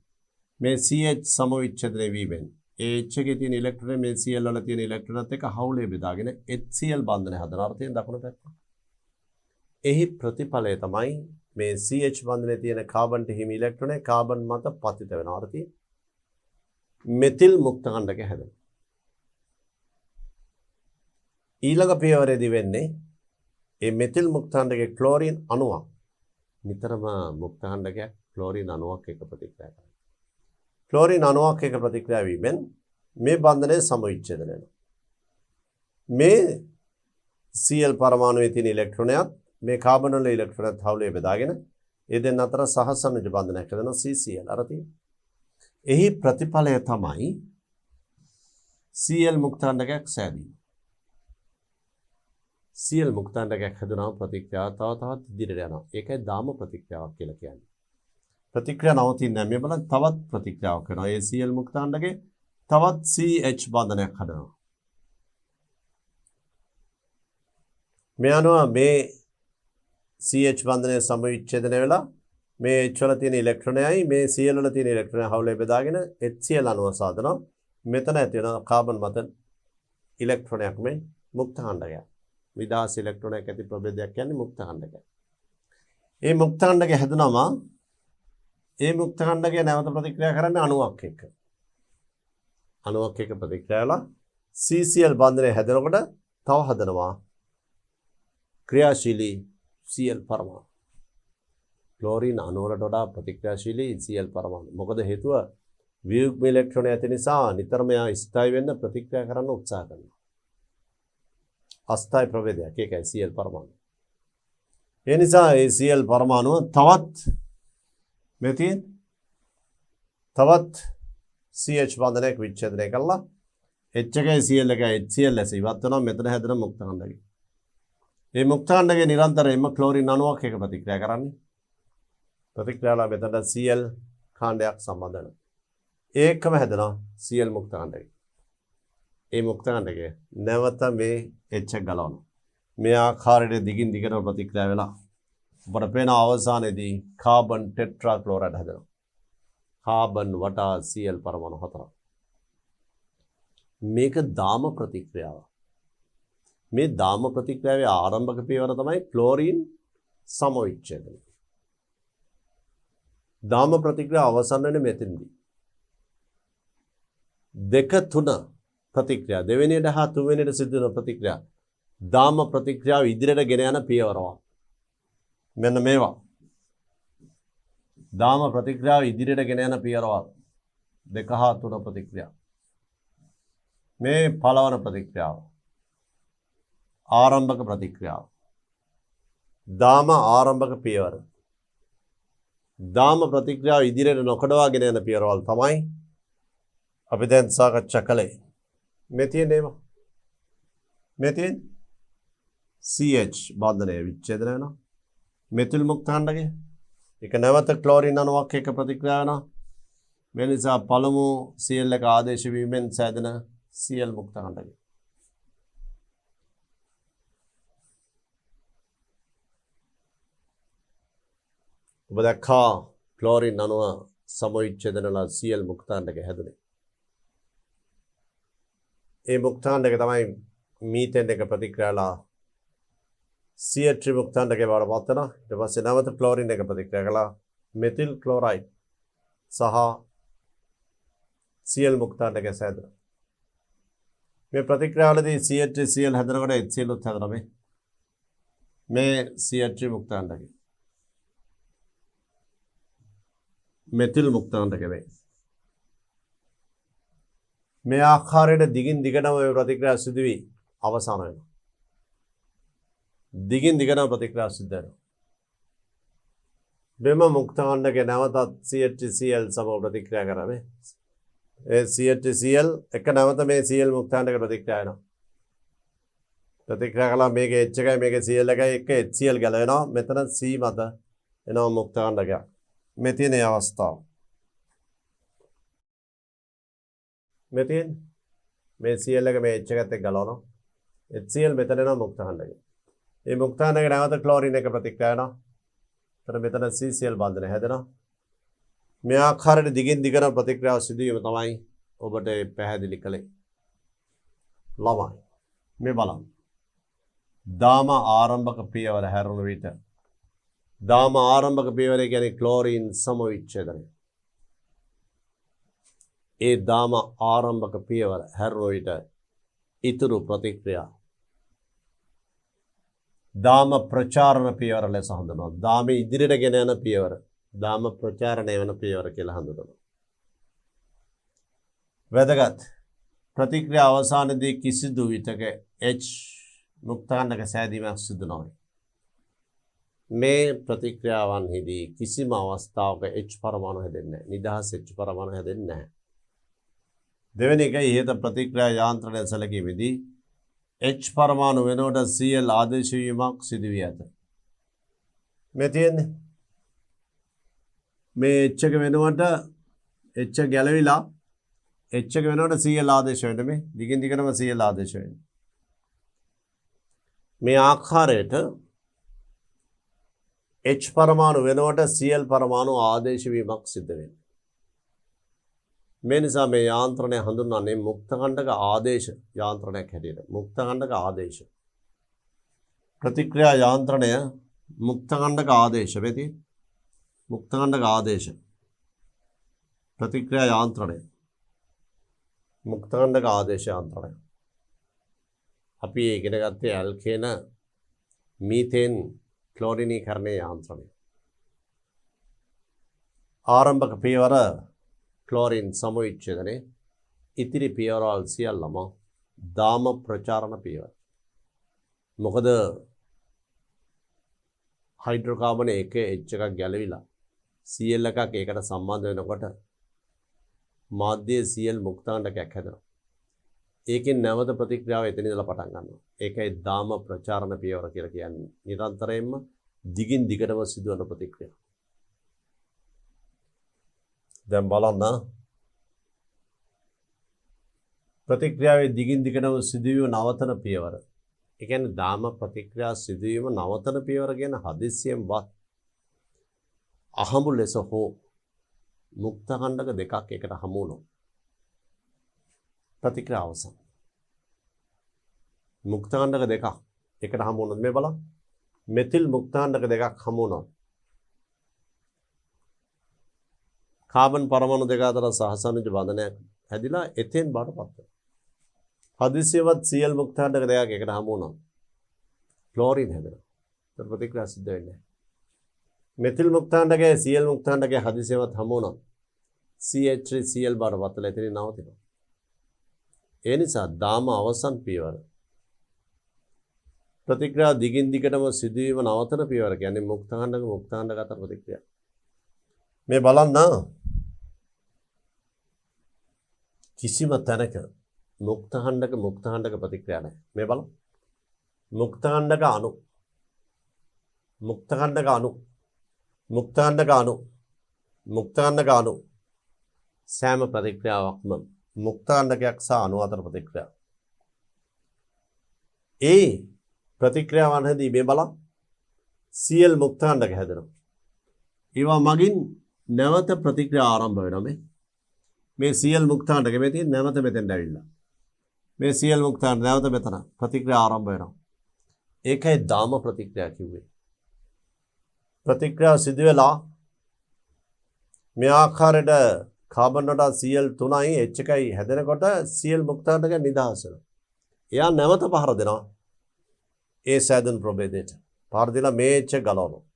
මේ CH සමවිච්ඡේදනය වීමෙන් ඒ H එකේ තියෙන ඉලෙක්ට්‍රෝන මේ Cl වල තියෙන ඉලෙක්ට්‍රෝනත් එක්ක හවුලේ බෙදාගෙන HCl බන්ධනය හදන අර්ථයෙන් දකුණු පැත්ත. එහි ප්‍රතිඵලය තමයි මේ CH බන්ධනයේ තියෙන කාබන්ට හිමි ඉලෙක්ට්‍රෝනය කාබන් මත පතිත වෙන අර්ථයෙන් මෙතිල් මුක්ත කණ්ඩකය හැදෙනවා. ඊළඟ පියවරේදී වෙන්නේ මේ මෙතිල් මුක්ත කණ්ඩකයේ ක්ලෝරින් අණුවක් නිතරම මුක්ත කණ්ඩකයක් ක්ලෝරින් අණුවක් එක්ක ප්‍රතික්‍රියා කරනවා. ක්ලෝරින් අණුවක් එක්ක ප්‍රතික්‍රියා වීමෙන් මේ බන්ධනය සමවිච්ඡේදනය වෙනවා. මේ Cl පරමාණුවේ තියෙන ඉලෙක්ට්‍රෝනයත් මේ කාබන් වල ඉලෙක්ට්‍රෝනත් හවුලේ බෙදාගෙන ඒ දෙන්න අතර සහසමජ බන්ධනයක් හදනවා CCl අර තියෙන. එහි ප්‍රතිඵලය තමයි Cl මුක්තාණ්ඩකයක් සෑදීම. Cl මුක්තාණ්ඩකයක් හැදුනම ප්‍රතික්‍රියාව තවත් ඉදිරියට යනවා. ඒකයි දාම ප්‍රතික්‍රියාවක් කියලා කියන්නේ. ප්‍රතික්‍රියාව නවතින්නේ නැහැ. මේ බලන්න තවත් ප්‍රතික්‍රියාවක් කරනවා. ඒ Cl මුක්තාණ්ඩකේ තවත් CH බන්ධනයක් හදනවා. මේ අනුව මේ CH බන්ධනය සමවිච්ඡේදනය වෙලා මේ H වල තියෙන ඉලෙක්ට්‍රෝනයයි මේ Cl වල තියෙන ඉලෙක්ට්‍රෝනය හවුලේ බෙදාගෙන HCl අණුව සාදනවා. මෙතන ඇති වෙන කාබන් මත ඉලෙක්ට්‍රෝනයක් මේ මුක්ත කණ්ඩකයක්. නිදහස් ඉලෙක්ට්‍රෝනයක් ඇති ප්‍රභේදයක් කියන්නේ මුක්ත ඛණ්ඩකය. මේ මුක්ත ඛණ්ඩකය හැදුනම මේ මුක්ත ඛණ්ඩකය නැවත ප්‍රතික්‍රියා කරන්නේ අණුවක් එක්ක. අණුවක් එක්ක ප්‍රතික්‍රියා වෙලා CCl බන්ධනය හැදෙනකොට තව හදනවා ක්‍රියාශීලී Cl පරමාණු. ක්ලෝරින් අණුවලට වඩා ප්‍රතික්‍රියාශීලී Cl පරමාණු. මොකද හේතුව වියුග්ම ඉලෙක්ට්‍රෝන ඇති නිසා නිතරම යා ස්ථායි වෙන්න ප්‍රතික්‍රියා කරන්න උත්සාහ කරනවා. අස්ථායි ප්‍රභේදයක් ඒකයි Cl පරමාණු. ඒ නිසා ඒ Cl පරමාණුව තවත් මෙතින් තවත් CH බන්ධනයක් විච්ඡේදනය කළා H එකයි Cl එකයි HCl ලෙස ඉවත් වෙනවා මෙතන හැදෙන මුක්ත ඛණ්ඩකය. මේ මුක්ත ඛණ්ඩකය නිරන්තරයෙන්ම ක්ලෝරින් අණුවක් එක්ක ප්‍රතික්‍රියා කරන්නේ. ප්‍රතික්‍රියාවල මෙතන Cl කාණ්ඩයක් සම්බන්ධ වෙනවා. ඒකම හැදෙනවා Cl මුක්ත ඛණ්ඩකය. මේ මුක්ත ඛණ්ඩකය නැවත මේ H එක ගලවනවා. මේ ආකාරයට දිගින් දිගටම ප්‍රතික්‍රියා වෙලා අපට පේන අවසානයේදී කාබන් ටෙට්‍රා ක්ලෝරයිඩ් හැදෙනවා. කාබන් වටා Cl පරමාණු 4ක්. මේක දාම ප්‍රතික්‍රියාව. මේ දාම ප්‍රතික්‍රියාවේ ආරම්භක පියවර තමයි ක්ලෝරින් සමවිච්ඡේදනය. දාම ප්‍රතික්‍රියාව අවසන් වෙන්නේ මෙතනදී. 2 3 ප්‍රතික්‍රියා දෙවෙනියට හා තුන්වෙනියට සිදු වෙන ප්‍රතික්‍රියා දාම ප්‍රතික්‍රියාව ඉදිරියට ගෙන යන පියවරවල්. මෙන්න මේවා. දාම ප්‍රතික්‍රියාව ඉදිරියට ගෙන යන පියවරවල් 2 හා 3 ප්‍රතික්‍රියා. මේ පළවන ප්‍රතික්‍රියාව. ආරම්භක ප්‍රතික්‍රියාව. දාම ආරම්භක පියවර. දාම ප්‍රතික්‍රියාව ඉදිරියට නොකඩවා ගෙන යන පියවරවල් තමයි අපි දැන් සාකච්ඡා කළේ. මේ තියෙනේම මේ තියෙන CH බන්ධනය විච්ඡේදනය වෙනවා. මෙතිල් මුක්ත ඛණ්ඩකය. ඒක නැවත ක්ලෝරින් අණුවක් එක්ක ප්‍රතික්‍රියා වෙනවා. මේ නිසා පළමු Cl එක ආදේශ වීමෙන් සෑදෙන Cl මුක්ත ඛණ්ඩකය. ඔබ දැක්කා ක්ලෝරින් අණුව සමවිච්ඡේදනලා Cl මුක්ත ඛණ්ඩකය හැදුනේ. ඒ මුක්ත ඛණ්ඩකය තමයි මීතේන් එක ප්‍රතික්‍රියාලා CH මුක්ත ඛණ්ඩකය බවට පත් වෙනවා. ඊට පස්සේ නැවත ක්ලෝරින් එක ප්‍රතික්‍රියා කළා මෙතිල් ක්ලෝරයිඩ් සහ Cl මුක්ත ඛණ්ඩකය සෑදෙනවා. මේ ප්‍රතික්‍රියාවලදී CH Cl හැදෙනකොට HCl උත් හැදෙනවා මේ CH මුක්ත ඛණ්ඩකය. මෙතිල් මුක්ත ඛණ්ඩකය වේ. මේ ආකාරයට දිගින් දිගටම මේ ප්‍රතික්‍රියා සිදු වී අවසන් වෙනවා. දිගින් දිගටම ප්‍රතික්‍රියා සිදු වෙනවා. මෙම මුක්ත ඛණ්ඩකය නැවතත් CHCl සමග ප්‍රතික්‍රියා කරන්නේ. ඒ CHCl එක නැවත මේ Cl මුක්ත ඛණ්ඩක ප්‍රතික්‍රියා වෙනවා. ප්‍රතික්‍රියා කළා මේකේ H එකයි මේකේ Cl එකයි එක HCl ගැලවෙනවා. මෙතන C මත එනවා මුක්ත ඛණ්ඩකයක්. මේ තියෙන අවස්ථාව. මේ තියෙන මේ Cl එක මේ H එකත් එක්ක ගලවනවා. HCl මෙතන එනවා මුක්ත ඛණ්ඩකය. මේ මුක්ත ඛණ්ඩකය නැවත ක්ලෝරින් එක ප්‍රතික්‍රියා වෙනවා. මෙතන CCl බන්ධනය හැදෙනවා. මේ ආකාරයට දිගින් දිගට ප්‍රතික්‍රියාව සිදු වීම තමයි ඔබට පැහැදිලි කළේ. ළමයි මේ බලන්න. දාම ආරම්භක පියවර හැරුණු විට දාම ආරම්භක පියවර කියන්නේ ක්ලෝරින් සමවිච්ඡේදනය. ඒ දාම ආරම්භක පියවර හැරුණු විට ඉතුරු ප්‍රතික්‍රියා දාම ප්‍රචාරණ පියවර ලෙස හඳුන්වනවා. දාම ඉදිරියට ගෙන යන පියවර දාම ප්‍රචාරණය වෙන පියවර කියලා හඳුන්වනවා. වැදගත් ප්‍රතික්‍රියා අවසානයේදී කිසිදු විටක H මුක්ත ඛණ්ඩක සෑදීමක් සිදු නොවේ. මේ ප්‍රතික්‍රියාවන්හිදී කිසිම අවස්ථාවක H පරමාණු හැදෙන්නේ නැහැ. නිදහස් H පරමාණු හැදෙන්නේ නැහැ. දෙවෙනි එක ඉහත ප්‍රතික්‍රියා යාන්ත්‍රණය සැලකීමේදී H පරමාණු වෙනුවට Cl ආදේශ වීමක් සිදු වී ඇත. මේ තියෙන්නේ මේ H එක වෙනුවට H ගැලවිලා H එක වෙනුවට Cl ආදේශ වෙන්න මේ දිගින් දිගටම Cl ආදේශ වෙන්නේ. මේ ආකාරයට H පරමාණු වෙනුවට Cl පරමාණු ආදේශ වීමක් සිදු වෙනවා. මේ නිසා මේ යාන්ත්‍රණය හඳුන්වන්නේ මුක්ත ඛණ්ඩක ආදේශ යාන්ත්‍රණයක් හැටියට. මුක්ත ඛණ්ඩක ආදේශ. ප්‍රතික්‍රියා යාන්ත්‍රණය මුක්තකණ්ඩක ආදේශ වෙති මුක්තකණ්ඩක ආදේශ ප්‍රතික්‍රියා යාන්ත්‍රණය මුක්තකණ්ඩක ආදේශ යාන්ත්‍රණය අපි ඉගෙන ගත්තේ ඇල්කේන මීතේන් ක්ලෝරිනීකරණයේ යාන්ත්‍රණය ආරම්භක පියවර ක්ලෝරින් සමවිච්ඡේදනය ඉතිරි පියවරවල් සියල්ලම දාම ප්‍රචාරණ පියවර මොකද හයිඩ්‍රෝකාබන එක H එකක් ගැලවිලා Cl එකක් ඒකට සම්බන්ධ වෙනකොට මාධ්‍යයේ Cl මුක්තාණ්ඩකයක් හැදෙනවා. ඒකෙන් නැවත ප්‍රතික්‍රියාව එතන ඉඳලා පටන් ගන්නවා. ඒකයි දාම ප්‍රචාරණ පියවර කියලා කියන්නේ. නිරන්තරයෙන්ම දිගින් දිගටම සිදුවන ප්‍රතික්‍රියාව. දැන් බලන්න ප්‍රතික්‍රියාවේ දිගින් දිගටම සිදුවීම නවතන පියවර. ඒ කියන්නේ දාම ප්‍රතික්‍රියා සිදුවීම නවතන පියවර කියන හදිස්සියෙන්වත් අහඹු ලෙස හෝ මුක්තකණ්ඩක දෙකක් එකට හමු වුණොත් ප්‍රතික්‍රියා අවසන්. මුක්තකණ්ඩක දෙකක් එකට හමු වුණොත් මේ බලන්න මෙතිල් මුක්තකණ්ඩක දෙකක් හමු වුණොත් කාබන් පරමාණු දෙක අතර සහසනුජ බන්ධනයක් හැදිලා එතෙන් බාටපත් වෙනවා. හදිසියවත් Cl මුක්තාණ්ඩක දෙකක් එකට හමු වුණා. ක්ලෝරින් හැදෙනවා. ඒතර ප්‍රතික්‍රියා සිද්ධ වෙන්නේ නැහැ. මෙතිල් මුක්තාණ්ඩකයේ Cl මුක්තාණ්ඩකයේ හදිසියවත් හමු වුණා. CH3Cl බාටපත් වෙලා එතනින් නවතිනවා. ඒ නිසා දාම අවසන් පියවර. ප්‍රතික්‍රියා දිගින් දිගටම සිදුවීම නවතන පියවර කියන්නේ මුක්තාණ්ඩක අතර ප්‍රතික්‍රියා. මේ බලන්න කිසිම තැනක මුක්තකණ්ඩක ප්‍රතික්‍රියා නැහැ. මේ බලන්න. මුක්තකණ්ඩක අණු සෑම ප්‍රතික්‍රියාවක්ම මුක්තකණ්ඩකයක් සහ අණු අතර ප්‍රතික්‍රියාව. ඒ ප්‍රතික්‍රියාවන්හිදී මේ බලන්න Cl මුක්තකණ්ඩක හැදෙනවා. ඒවා මගින් නැවත ප්‍රතික්‍රියා ආරම්භ වෙනවා මේ Cl මුක්තාණ්ඩක මේ තියෙන නැවත මෙතෙන්ට ඇවිල්ලා මේ Cl මුක්තාණ්ඩ නැවත මෙතන ප්‍රතික්‍රියා ආරම්භ වෙනවා. ඒකයි දාම ප්‍රතික්‍රියා කිව්වේ. ප්‍රතික්‍රියාව සිදු වෙලා මේ ආකාරයට කාබන් වලට Cl3යි H එකයි හැදෙනකොට Cl මුක්තාණ්ඩක නිදහස් වෙනවා. එයා නැවත පහර දෙනවා ඒ සෑදුන් ප්‍රභේදයට. පහර දීලා මේ H ගලවනවා.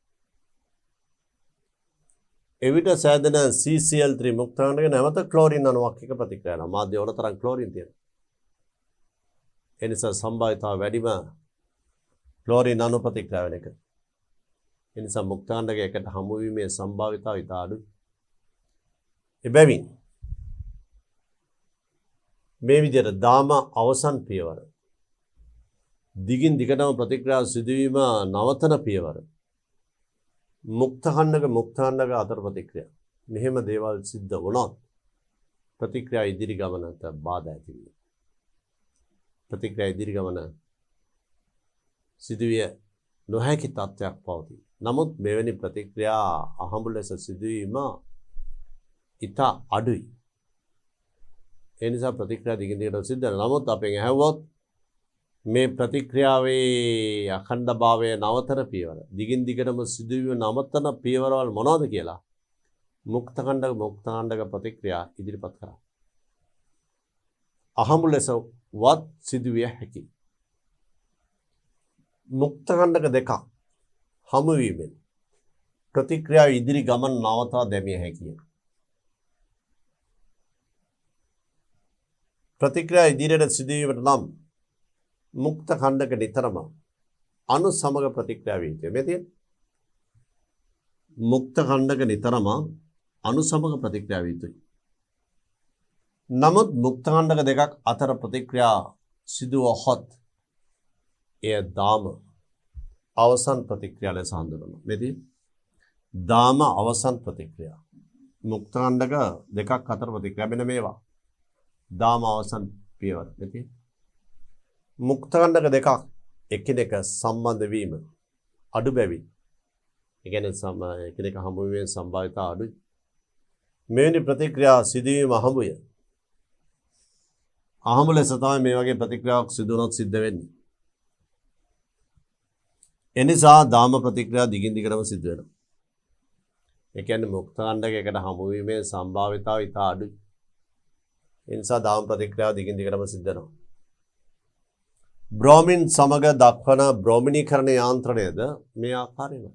එවිට සෑදෙන CCl3 මුක්තාණ්ඩක නැවත ක්ලෝරින් අණුවක් එක්ක ප්‍රතික්‍රියා කරනවා. මාධ්‍ය වල තරම් ක්ලෝරින් තියෙනවා. ඒ නිසා සම්භාවිතාව වැඩිම ක්ලෝරින් අණු ප්‍රතික්‍රියා වෙන එක. ඒ නිසා මුක්තාණ්ඩක එකට හමු වීමේ සම්භාවිතාව ඉතා අඩුයි. එබැවින් මේ විදිහට දාම අවසන් පියවර දිගින් දිගටම ප්‍රතික්‍රියා සිදුවීම නවතන පියවර මුක්තාණ්ඩක අතර ප්‍රතික්‍රියා. මෙහෙම දේවල් සිද්ධ වුණොත් ප්‍රතික්‍රියා ඉදිරි ගමනට බාධා ඇති වෙනවා. ප්‍රතික්‍රියා ඉදිරි ගමන සිදුවිය නොහැකි තත්ත්වයක් පවතී. නමුත් මෙවැනි ප්‍රතික්‍රියා අහඹු ලෙස සිදුවීම ඉතා අඩුයි. ඒ නිසා ප්‍රතික්‍රියා දිගින් දිගට සිද්ධ වෙනවා. නමුත් අපෙන් ඇහුවොත් මේ ප්‍රතික්‍රියාවේ අඛණ්ඩභාවය නවතන පියවර දිගින් දිගටම සිදුවීම නවතන පියවරවල් මොනවද කියලා මුක්තාණ්ඩක ප්‍රතික්‍රියා ඉදිරිපත් කරා. අහඹු ලෙස වත් සිදුවිය හැකි මුක්තාණ්ඩක දෙකක් හමු වීමෙන් ප්‍රතික්‍රියාව ඉදිරි ගමන නවතා දැමිය හැකිය. ප්‍රතික්‍රියා ඉදිරියට සිදුවීමට නම් මුක්තකණ්ඩක නිතරම අණු සමග ප්‍රතික්‍රියා විය යුතුයි. මේ තියෙන මුක්තකණ්ඩක නිතරම අණු සමග ප්‍රතික්‍රියා විය යුතුයි. නමුත් මුක්තකණ්ඩක දෙකක් අතර ප්‍රතික්‍රියා සිදුවහොත් එය දාම අවසන් ප්‍රතික්‍රියා ලෙස හඳුන්වනවා. මේ තියෙන දාම අවසන් ප්‍රතික්‍රියා. මුක්තකණ්ඩක දෙකක් අතර ප්‍රතික්‍රියා මෙන්න මේවා. දාම අවසන් පියවර. මේ තියෙන මුක්තකණ්ඩක දෙකක් එකිනෙක සම්බන්ධ වීම අඩු බැවින් ඒ කියන්නේ එකිනෙක හමු වීමේ සම්භාවිතාව අඩුයි. මෙවැනි ප්‍රතික්‍රියා සිදුවීම අහඹුය. අහඹු ලෙස තමයි මේ වගේ ප්‍රතික්‍රියාවක් සිදු වුණොත් සිද්ධ වෙන්නේ. එනිසා දාම ප්‍රතික්‍රියා දිගින් දිගටම සිද්ධ වෙනවා. ඒ කියන්නේ මුක්ත කණ්ඩකයකට හමු වීමේ සම්භාවිතාව ඉතා අඩුයි. ඒ නිසා දාම ප්‍රතික්‍රියාව දිගින් දිගටම සිද්ධ වෙනවා. බ්‍රෝමින් සමග දක්වන බ්‍රෝමිනීකරණ යාන්ත්‍රණයද මේ ආකාරයෙන්මයි.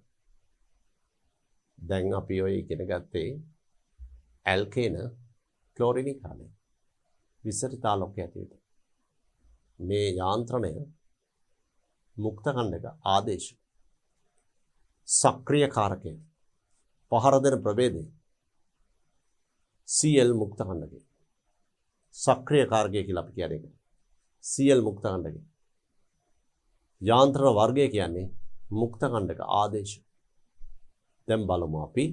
දැන් අපි ඔය ඉගෙන ගත්තේ ඇල්කේන ක්ලෝරිනීකරණය විසරිත ආලෝකය ඇතුළත. මේ යාන්ත්‍රණය මුක්ත කණ්ඩක ආදේශ සක්‍රිය කාරකය පහර දෙන ප්‍රභේදය CL මුක්ත කණ්ඩකය සක්‍රිය කාරකය කියලා අපි කියන්නේ CL මුක්ත කණ්ඩකය. යාන්ත්‍රණ වර්ගය කියන්නේ මුක්ත කණ්ඩක ආදේශ. දැන් බලමු අපි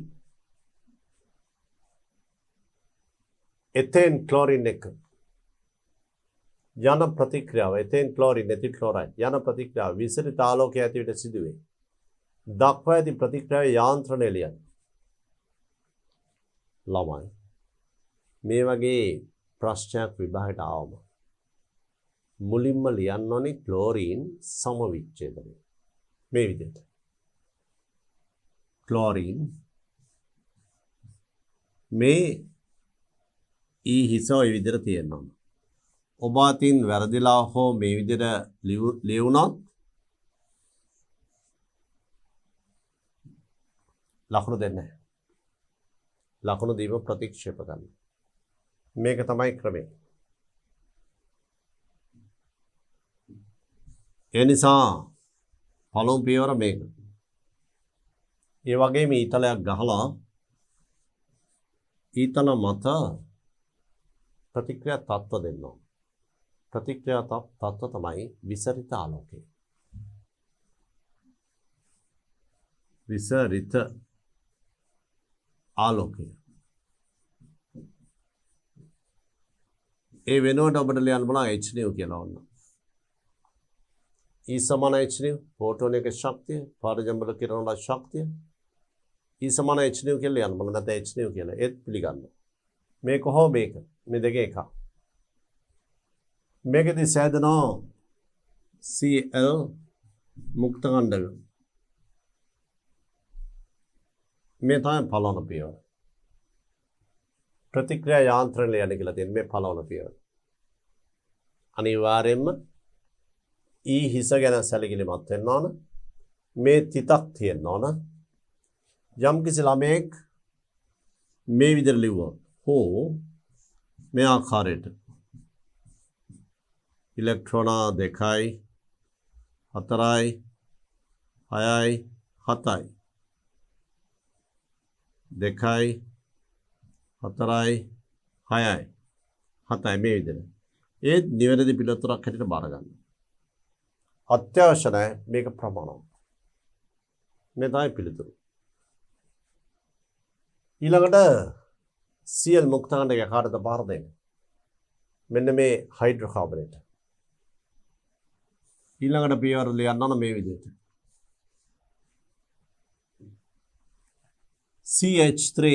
එතෙන් ක්ලෝරින් එක යන ප්‍රතික්‍රියාව එතෙන් ක්ලෝරින් එතිල් ක්ලෝරයිඩ් යන ප්‍රතික්‍රියාව විසරිත ආලෝකය ඇතුළත සිදුවේ. දක්වා ඇති ප්‍රතික්‍රියාවේ යාන්ත්‍රණය ලියන්න. ළමයි මේ වගේ ප්‍රශ්නයක් විභාගයට ආවම මුලින්ම ලියන්න ඕනේ ක්ලෝරින් සමවිච්ඡේදනය. මේ විදිහට ක්ලෝරින් මේ ඊ හිස ඔය විදිහට තියෙනවා. ඔබ අතින් වැරදිලා හෝ මේ විදිහට ලියුණොත් ලකුණු දෙන්නේ නැහැ. ලකුණු දීම ප්‍රතික්ෂේප කරන්න. මේක තමයි ක්‍රමය. ඒ නිසා පළමු පියවර මේක. ඒ වගේම ඊතලයක් ගහලා ඊතල මත ප්‍රතික්‍රියා තත්ත්ව දෙන්න ඕන. ප්‍රතික්‍රියා තත්ත්ව තමයි විසරිත ආලෝකය. විසරිත ආලෝකය. ඒ වෙනුවට ඔබට ලියන්න බලන්න hν කියලා ඕන. E සමාන hν ෆෝටෝන එක ශක්තිය, පාරජම්බල කිරණ වල ශක්තිය. E සමාන hν කියලා ලියන්න බලන්න නැත්නම් hν කියලා ඒත් පිළිගන්න. මේ කොහොම මේක? මේ දෙකේ එකක්. මේකදී සෑදෙනවා Cl මුක්ත කණ්ඩක. මේ තමයි පළවන පියවර. ප්‍රතික්‍රියා යාන්ත්‍රණය යන කියලා තියෙන මේ පළවන පියවර. අනිවාර්යයෙන්ම ඊ හිස ගැන සැලකිලිමත් වෙන්න ඕන. මේ තිතක් තියෙන්න ඕන. යම් කිසි ළමයෙක් මේ විදිහට ලිව්වොත් හෝ මේ ආකාරයට ඉලෙක්ට්‍රෝන 2යි 4යි 6යි 7යි 2යි 4යි 6යි 7යි මේ විදිහට ඒත් නිවැරදි පිළිතුරක් හැටියට බාර ගන්න. අත්‍යවශ්‍ය නැහැ මේක ප්‍රමාණවත්. මේ තමයි පිළිතුරු. ඊළඟට Cl මුක්ත කණ්ඩක කාටද බාර දෙන්නේ? මෙන්න මේ හයිඩ්‍රෝකාබනේට. ඊළඟට පියවර ලියන්න ඕන මේ විදිහට. CH3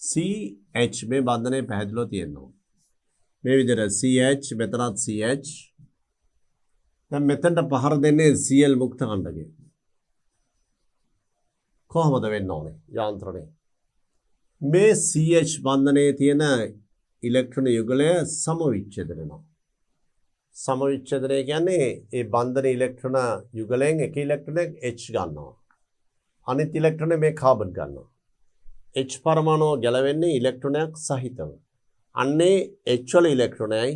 CH මේ බන්ධනය පැහැදිලිව තියෙනවා. මේ විදිහට CH මෙතනත් CH. දැන් මෙතනට පහර දෙන්නේ Cl මුක්ත කණ්ඩකය. කොහොමද වෙන්න ඕනේ යාන්ත්‍රණය? මේ CH බන්ධනයේ තියෙන ඉලෙක්ට්‍රෝන යුගලය සමවිච්ඡේදනය වෙනවා. සමවිච්ඡේදනය කියන්නේ ඒ බන්ධන ඉලෙක්ට්‍රෝන යුගලයෙන් එක ඉලෙක්ට්‍රෝනයක් H ගන්නවා. අනිත් ඉලෙක්ට්‍රෝන මේ කාබන් ගන්නවා. H පරමාණුව ගැලවෙන්නේ ඉලෙක්ට්‍රෝනයක් සහිතව. අන්නේ H වල ඉලෙක්ට්‍රෝනයයි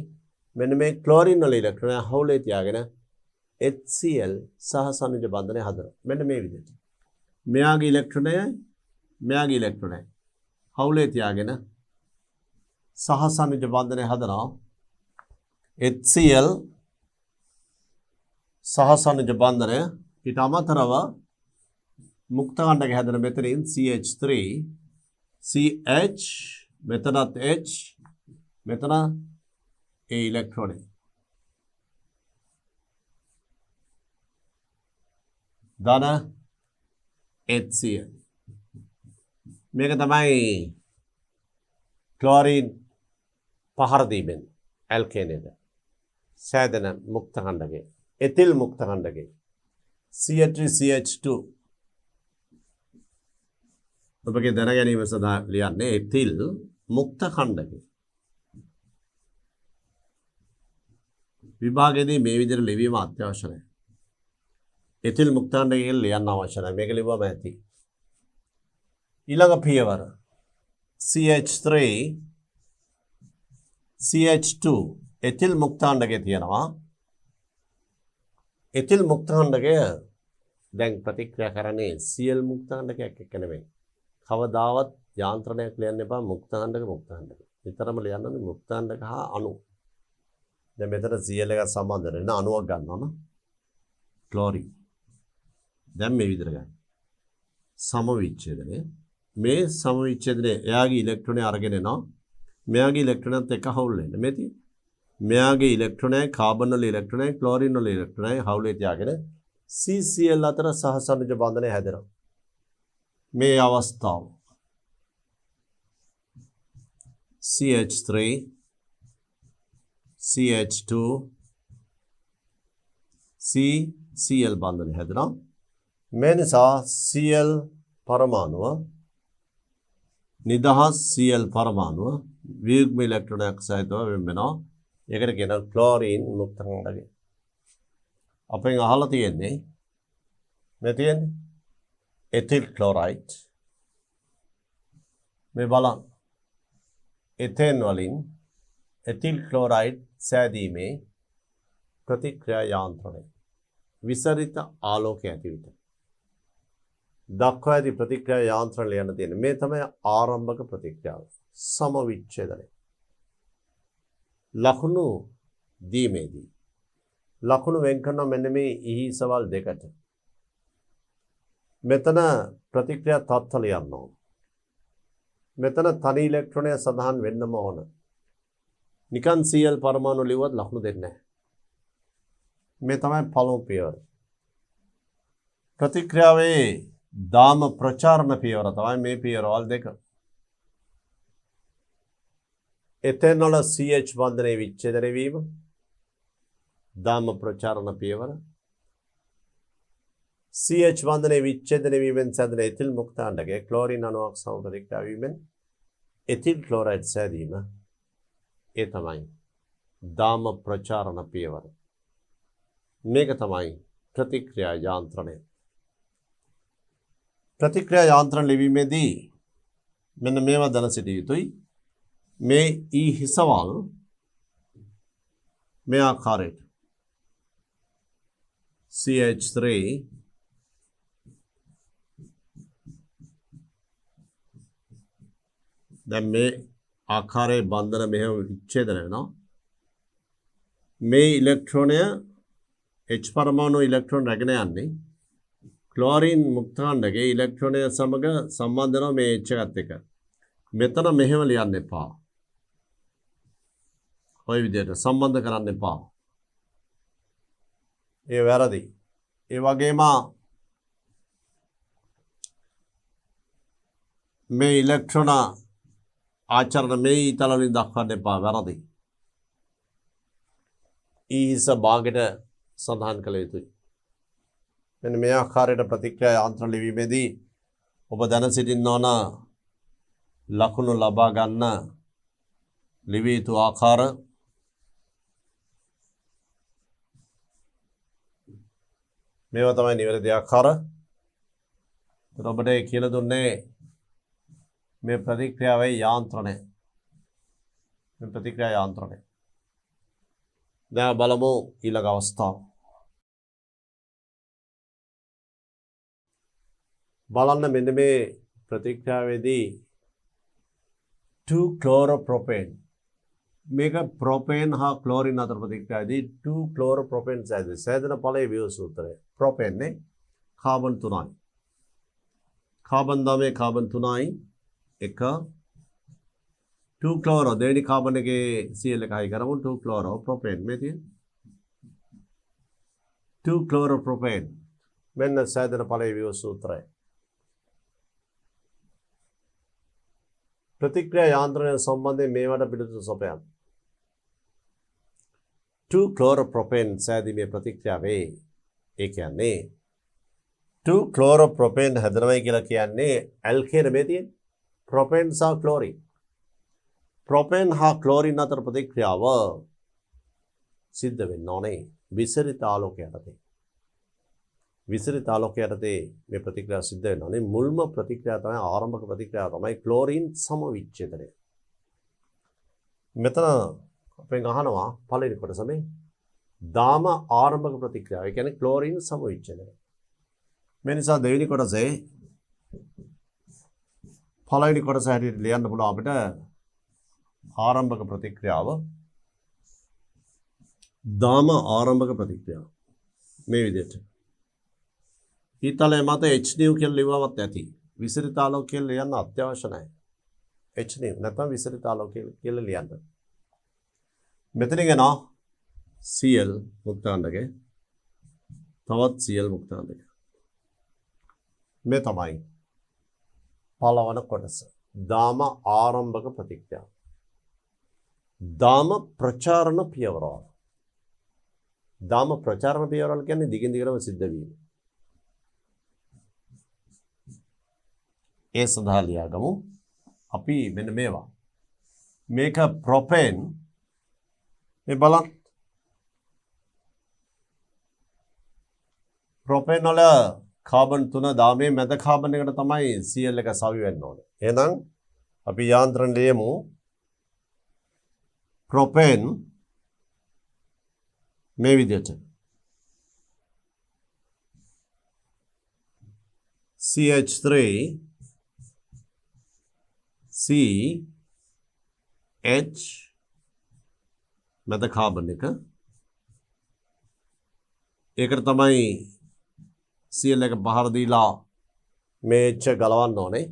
මෙන්න මේ ක්ලෝරින් වල ඉලෙක්ට්‍රෝනය හවුලේ තියාගෙන HCl සහ සංයුජ බන්ධනය හදනවා. මෙන්න මේ විදිහට. මෙයාගේ ඉලෙක්ට්‍රෝනයයි මෙයාගේ ඉලෙක්ට්‍රෝනයයි හවුලේ තියාගෙන සහ සංයුජ බන්ධනය හදනවා. HCl සහ සංයුජ බන්ධනය ඊට අමතරව මුක්ත කණ්ඩක හැදෙන මෙතනින් CH3 CH මෙතනත් H මෙතන ඒ ඉලෙක්ට්‍රෝනය ධන HCl මේක තමයි ක්ලෝරින් පහර දීමෙන් ඇල්කේනේද සෑදෙන මුක්ත කණ්ඩකය. එතිල් මුක්ත කණ්ඩකේ CH3CH2 ඔබගේ දැන ගැනීම සඳහා ලියන්නේ එතිල් මුක්ත කණ්ඩකේ. විභාගයේදී මේ විදිහට ලිවීම අත්‍යවශ්‍ය නැහැ. එතිල් මුක්ත කණ්ඩකේ ලියන්න අවශ්‍ය නැහැ. මේක ලිව්වම ඇති. ඊළඟ පියවර CH3 CH2 එතිල් මුක්ත කණ්ඩකේ තියෙනවා. එතිල් මුක්ත කණ්ඩකය දැන් ප්‍රතික්‍රියා කරන්නේ Cl මුක්ත කණ්ඩකයක් එක්ක නෙමෙයි. කවදාවත් යාන්ත්‍රණයක් ලියන්න එපා මුක්ත කණ්ඩක මුක්ත කණ්ඩක. විතරම ලියන්න ඕනේ මුක්ත කණ්ඩක හා අණු. දැන් මෙතන Cl එක සම්බන්ධ වෙන අණුවක් ගන්නවා නම් ක්ලෝරින්. දැන් මේ විදිහට ගන්න. සමවිච්ඡේදනය. මේ සමවිච්ඡේදනය එයාගේ ඉලෙක්ට්‍රෝනය අරගෙන එනවා. මෙයාගේ ඉලෙක්ට්‍රෝනයත් එක්ක හවුල් වෙන්න. මේ තියෙන්නේ. මෙයාගේ ඉලෙක්ට්‍රෝනයයි කාබන් වල ඉලෙක්ට්‍රෝනයයි ක්ලෝරින් වල ඉලෙක්ට්‍රෝනයයි හවුලේ තියාගෙන CCl අතර සහසන්නිජ බන්ධනය හැදෙනවා. මේ අවස්ථාව CH3 CH2 CCl බන්ධනය හැදෙනවා. මේ නිසා Cl පරමාණුව නිදහස් Cl පරමාණුව වියුග්ම ඉලෙක්ට්‍රෝනයක් සහිතව වෙනවා. ඒකට කියනවා ක්ලෝරින් මුක්ත කණ්ඩකය. අපෙන් අහලා තියෙන්නේ මේ තියෙන්නේ එතිල් ක්ලෝරයිඩ්. මේ බලන්න. එතෙන් වලින් එතිල් ක්ලෝරයිඩ් සෑදීමේ ප්‍රතික්‍රියා යාන්ත්‍රණය. විසරිත ආලෝකය ඇති විට දක්වා ඇති ප්‍රතික්‍රියා යාන්ත්‍රණ ලියන්න තියෙන්නේ. මේ තමයි ආරම්භක ප්‍රතික්‍රියාව. සමවිච්ඡේදනය. ලකුණු දීමේදී ලකුණු වෙන් කරනවා මෙන්න මේ ඉහිසවල් දෙකට. මෙතන ප්‍රතික්‍රියා තත්ත්ව ලියන්න ඕන. මෙතන තනි ඉලෙක්ට්‍රෝනය සඳහන් වෙන්නම ඕන. නිකන් Cl පරමාණු ලිව්වත් ලකුණු දෙන්නේ නැහැ. මේ තමයි පළමු පියවර. ප්‍රතික්‍රියාවේ දාම ප්‍රචාරණ පියවර තමයි මේ පියවරවල් දෙක. එතෙන් වල CH බන්ධනයේ විච්ඡේදනය වීම දාම ප්‍රචාරණ පියවර. CH බන්ධනයේ විච්ඡේදනය වීමෙන් සැදෙන එතිල් මුක්ත කණ්ඩකයේ ක්ලෝරින් අණුවක් සම ප්‍රතික්‍රියා වීමෙන් එතිල් ක්ලෝරයිඩ් සෑදීම ඒ තමයි දාම ප්‍රචාරණ පියවර. මේක තමයි ප්‍රතික්‍රියා යාන්ත්‍රණය. ප්‍රතික්‍රියා යාන්ත්‍රණ ලිවීමේදී මෙන්න මේවා දැන සිටිය යුතුයි. මේ ඊ හිසවල් මේ ආකාරයට CH3 දැන් මේ ආකාරයේ බන්ධන මෙහෙම විච්ඡේදනය වෙනවා. මේ ඉලෙක්ට්‍රෝනය H පරමාණු ඉලෙක්ට්‍රෝන රැගෙන යන්නේ ක්ලෝරින් මුක්ත කණ්ඩකයේ ඉලෙක්ට්‍රෝනය සමග සම්බන්ධ වෙනවා මේ H එකත් එක්ක. මෙතන මෙහෙම ලියන්න එපා. ඔය විදිහට සම්බන්ධ කරන්න එපා. ඒ වැරදි. ඒ වගේම මේ ඉලෙක්ට්‍රෝන ආචරණ මේ ඊතල වලින් දක්වන්න එපා. වැරදි. ඊස භාගයට සඳහන් කළ යුතුයි. මෙන්න මේ ආකාරයට ප්‍රතික්‍රියා යාන්ත්‍රණ ලිවීමේදී ඔබ දැන සිටින්න ඕන ලකුණු ලබා ගන්න ලිවිය යුතු ආකාර මේවා තමයි නිවැරදි ආකාර. ඔබට කියලා දුන්නේ මේ ප්‍රතික්‍රියාවේ යාන්ත්‍රණය. මේ ප්‍රතික්‍රියා යාන්ත්‍රණය. දැන් බලමු ඊළඟ අවස්ථාව. බලන්න මෙන්න මේ ප්‍රතික්‍රියාවේදී 2-chloropropane මේක ප්‍රොපේන් හා ක්ලෝරින් අතර ප්‍රතික්‍රියාවේදී 2-chloropropane සෑදෙන ඵලයේ වියෝ සූත්‍රය. ප්‍රොපේන් නේ කාබන් 3යි. කාබන් 9 කාබන් 3යි එක 2-chloro දෙවෙනි කාබන් එකේ Cl එක හයි කරමු 2-chloropropane මේ තියෙන 2-chloropropane මෙන්න සෑදෙන ඵලයේ වියෝ සූත්‍රය. ප්‍රතික්‍රියා යාන්ත්‍රණය සම්බන්ධයෙන් මේවට පිළිතුරු සපයන්න. 2-chloropropane සෑදීමේ ප්‍රතික්‍රියාවේ ඒ කියන්නේ 2-chloropropane හැදෙනවයි කියලා කියන්නේ ඇල්කේන මේ තියෙන propane සහ chlorine. propane හා chlorine අතර ප්‍රතික්‍රියාව සිද්ධ වෙන්න ඕනේ විසරිත ආලෝකය යටතේ. විසරිත ආලෝකය යටතේ මේ ප්‍රතික්‍රියාව සිද්ධ වෙන්න ඕනේ. මුල්ම ප්‍රතික්‍රියාව තමයි ආරම්භක ප්‍රතික්‍රියාව තමයි chlorine සමවිච්ඡේදනය. මෙතන අපෙන් අහනවා පළවෙනි කොටස මේ දාම ආරම්භක ප්‍රතික්‍රියාව. ඒ කියන්නේ chlorine සමවිච්ඡේදනය. මේ නිසා දෙවෙනි කොටසේ පළවෙනි කොටස හැටියට ලියන්න පුළුවන් අපිට ආරම්භක ප්‍රතික්‍රියාව දාම ආරම්භක ප්‍රතික්‍රියාව මේ විදිහට ඊතලයේ මත HNU කියලා ලිව්වමත් ඇති විසරිත ආලෝක කියලා ලියන්න අත්‍යවශ්‍ය නැහැ HNU නැත්නම් විසරිත ආලෝක කියලා ලියන්න මෙතන එනවා Cl මුක්තාණ්ඩකේ තවත් Cl මුක්තාණ්ඩකේ මේ තමයි පළවන කොටස දාම ආරම්භක ප්‍රතික්‍රියාව දාම ප්‍රචාරණ පියවරවල දාම ප්‍රචාරණ පියවරවල කියන්නේ දිගින් දිගටම සිද්ධ වීම ඒ සඳහා ලියාගමු අපි මෙන්න මේවා මේක ප්‍රොපේන් මේ බලන්න ප්‍රොපේන් වල කාබන් 3 දාමේ මැද කාබන් එකට තමයි Cl එක සවි වෙන්න ඕනේ. එහෙනම් අපි යාන්ත්‍රණ ලියමු ප්‍රොපේන් මේ විදිහට CH3 CH මැද කාබන් එක ඒකට තමයි Cl එක බහර දීලා මේ H ගලවන්න ඕනේ.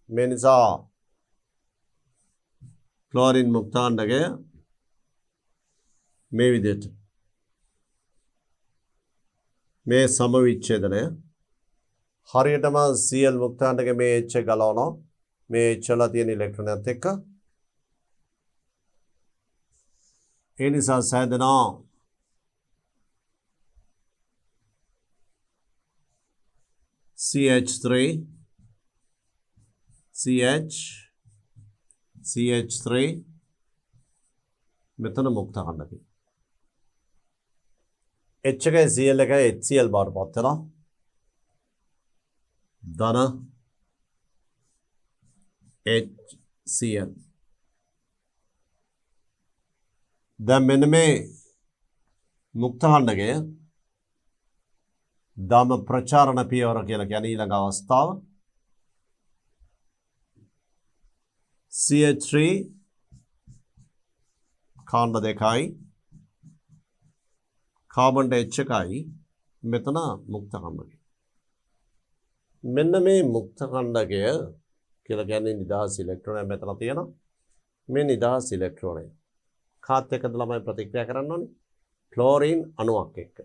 මේ නිසා ක්ලෝරින් මුක්තාණ්ඩකය මේ විදිහට මේ සමවිච්ඡේදනය හරියටම Cl මුක්තාණ්ඩකේ මේ H ගලවනවා. මේ H වල තියෙන ඉලෙක්ට්‍රෝනයත් එක්ක ඒ නිසා සෑදෙනවා CH3 CH3 මෙතන මුක්තාණ්ඩකේ H එකයි Cl එකයි HCl බවට පත් වෙනවා ධන HCl දැන් මෙන්න මේ මුක්තාණ්ඩකය දාම ප්‍රචාරණ පියවර කියලා කියන ඊළඟ අවස්ථාව CH3 කාණ්ඩ දෙකයි කාබන් H එකයි මෙතන මුක්තාණ්ඩකය මෙන්න මේ මුක්තාණ්ඩකය කියලා කියන්නේ නිදහස් ඉලෙක්ට්‍රෝනය මෙතන තියෙනවා මේ නිදහස් ඉලෙක්ට්‍රෝනය කාත් එක්කද ළමයි ප්‍රතික්‍රියා කරන්න ඕනේ ක්ලෝරින් අණුවක් එක්ක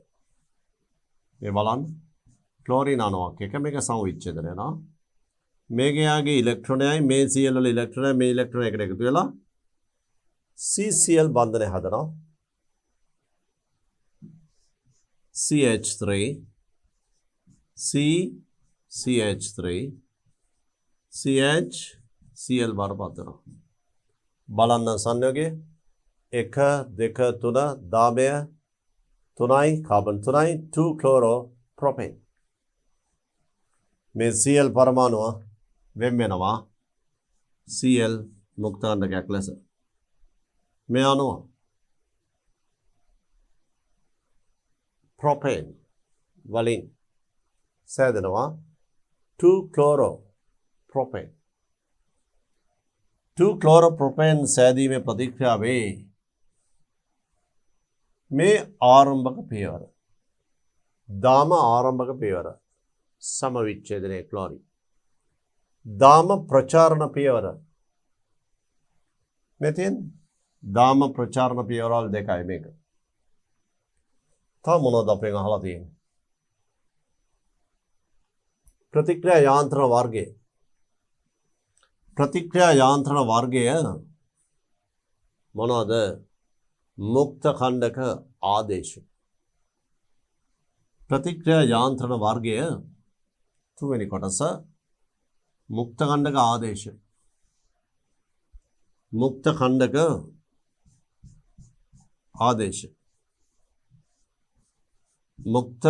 මේ බලන්න ක්ලෝරින් අණුවක් එක්ක මේක සංවිච්ඡේදනය වෙනවා මේකයාගේ ඉලෙක්ට්‍රෝනයයි මේ Cl වල ඉලෙක්ට්‍රෝනයයි මේ ඉලෙක්ට්‍රෝන එකට එකතු වෙලා CCl බන්ධනය හදනවා CH3 CH3 CH Cl බරපත් වෙනවා බලන්න සංයෝගය 1 2 3 දාමය 3යි කාබන් 3යි 2 chloropropane මේ Cl පරමාණුව වෙන් වෙනවා Cl මුක්තාණ්ඩකයක් ලෙස මේ අණුව propane වලින් සෑදෙනවා 2 chloropropane 2 chloropropane සෑදීමේ ප්‍රතික්‍රියාවේ මේ ආරම්භක පියවර දාම ආරම්භක පියවර සමවිච්ඡේදනයේ ක්ලෝරින් දාම ප්‍රචාරණ පියවර මෙතෙන් දාම ප්‍රචාරණ පියවරල් දෙකයි මේක තව මොනවද අපෙන් අහලා තියෙන්නේ ප්‍රතික්‍රියා යාන්ත්‍රණ වර්ගය ප්‍රතික්‍රියා යාන්ත්‍රණ වර්ගය මොනවද මුක්ත ඛණ්ඩක ආදේශ. ප්‍රතික්‍රියා යාන්ත්‍රණ වර්ගය තුන්වෙනි කොටස මුක්ත ඛණ්ඩක ආදේශ. මුක්ත ඛණ්ඩක ආදේශ. මුක්ත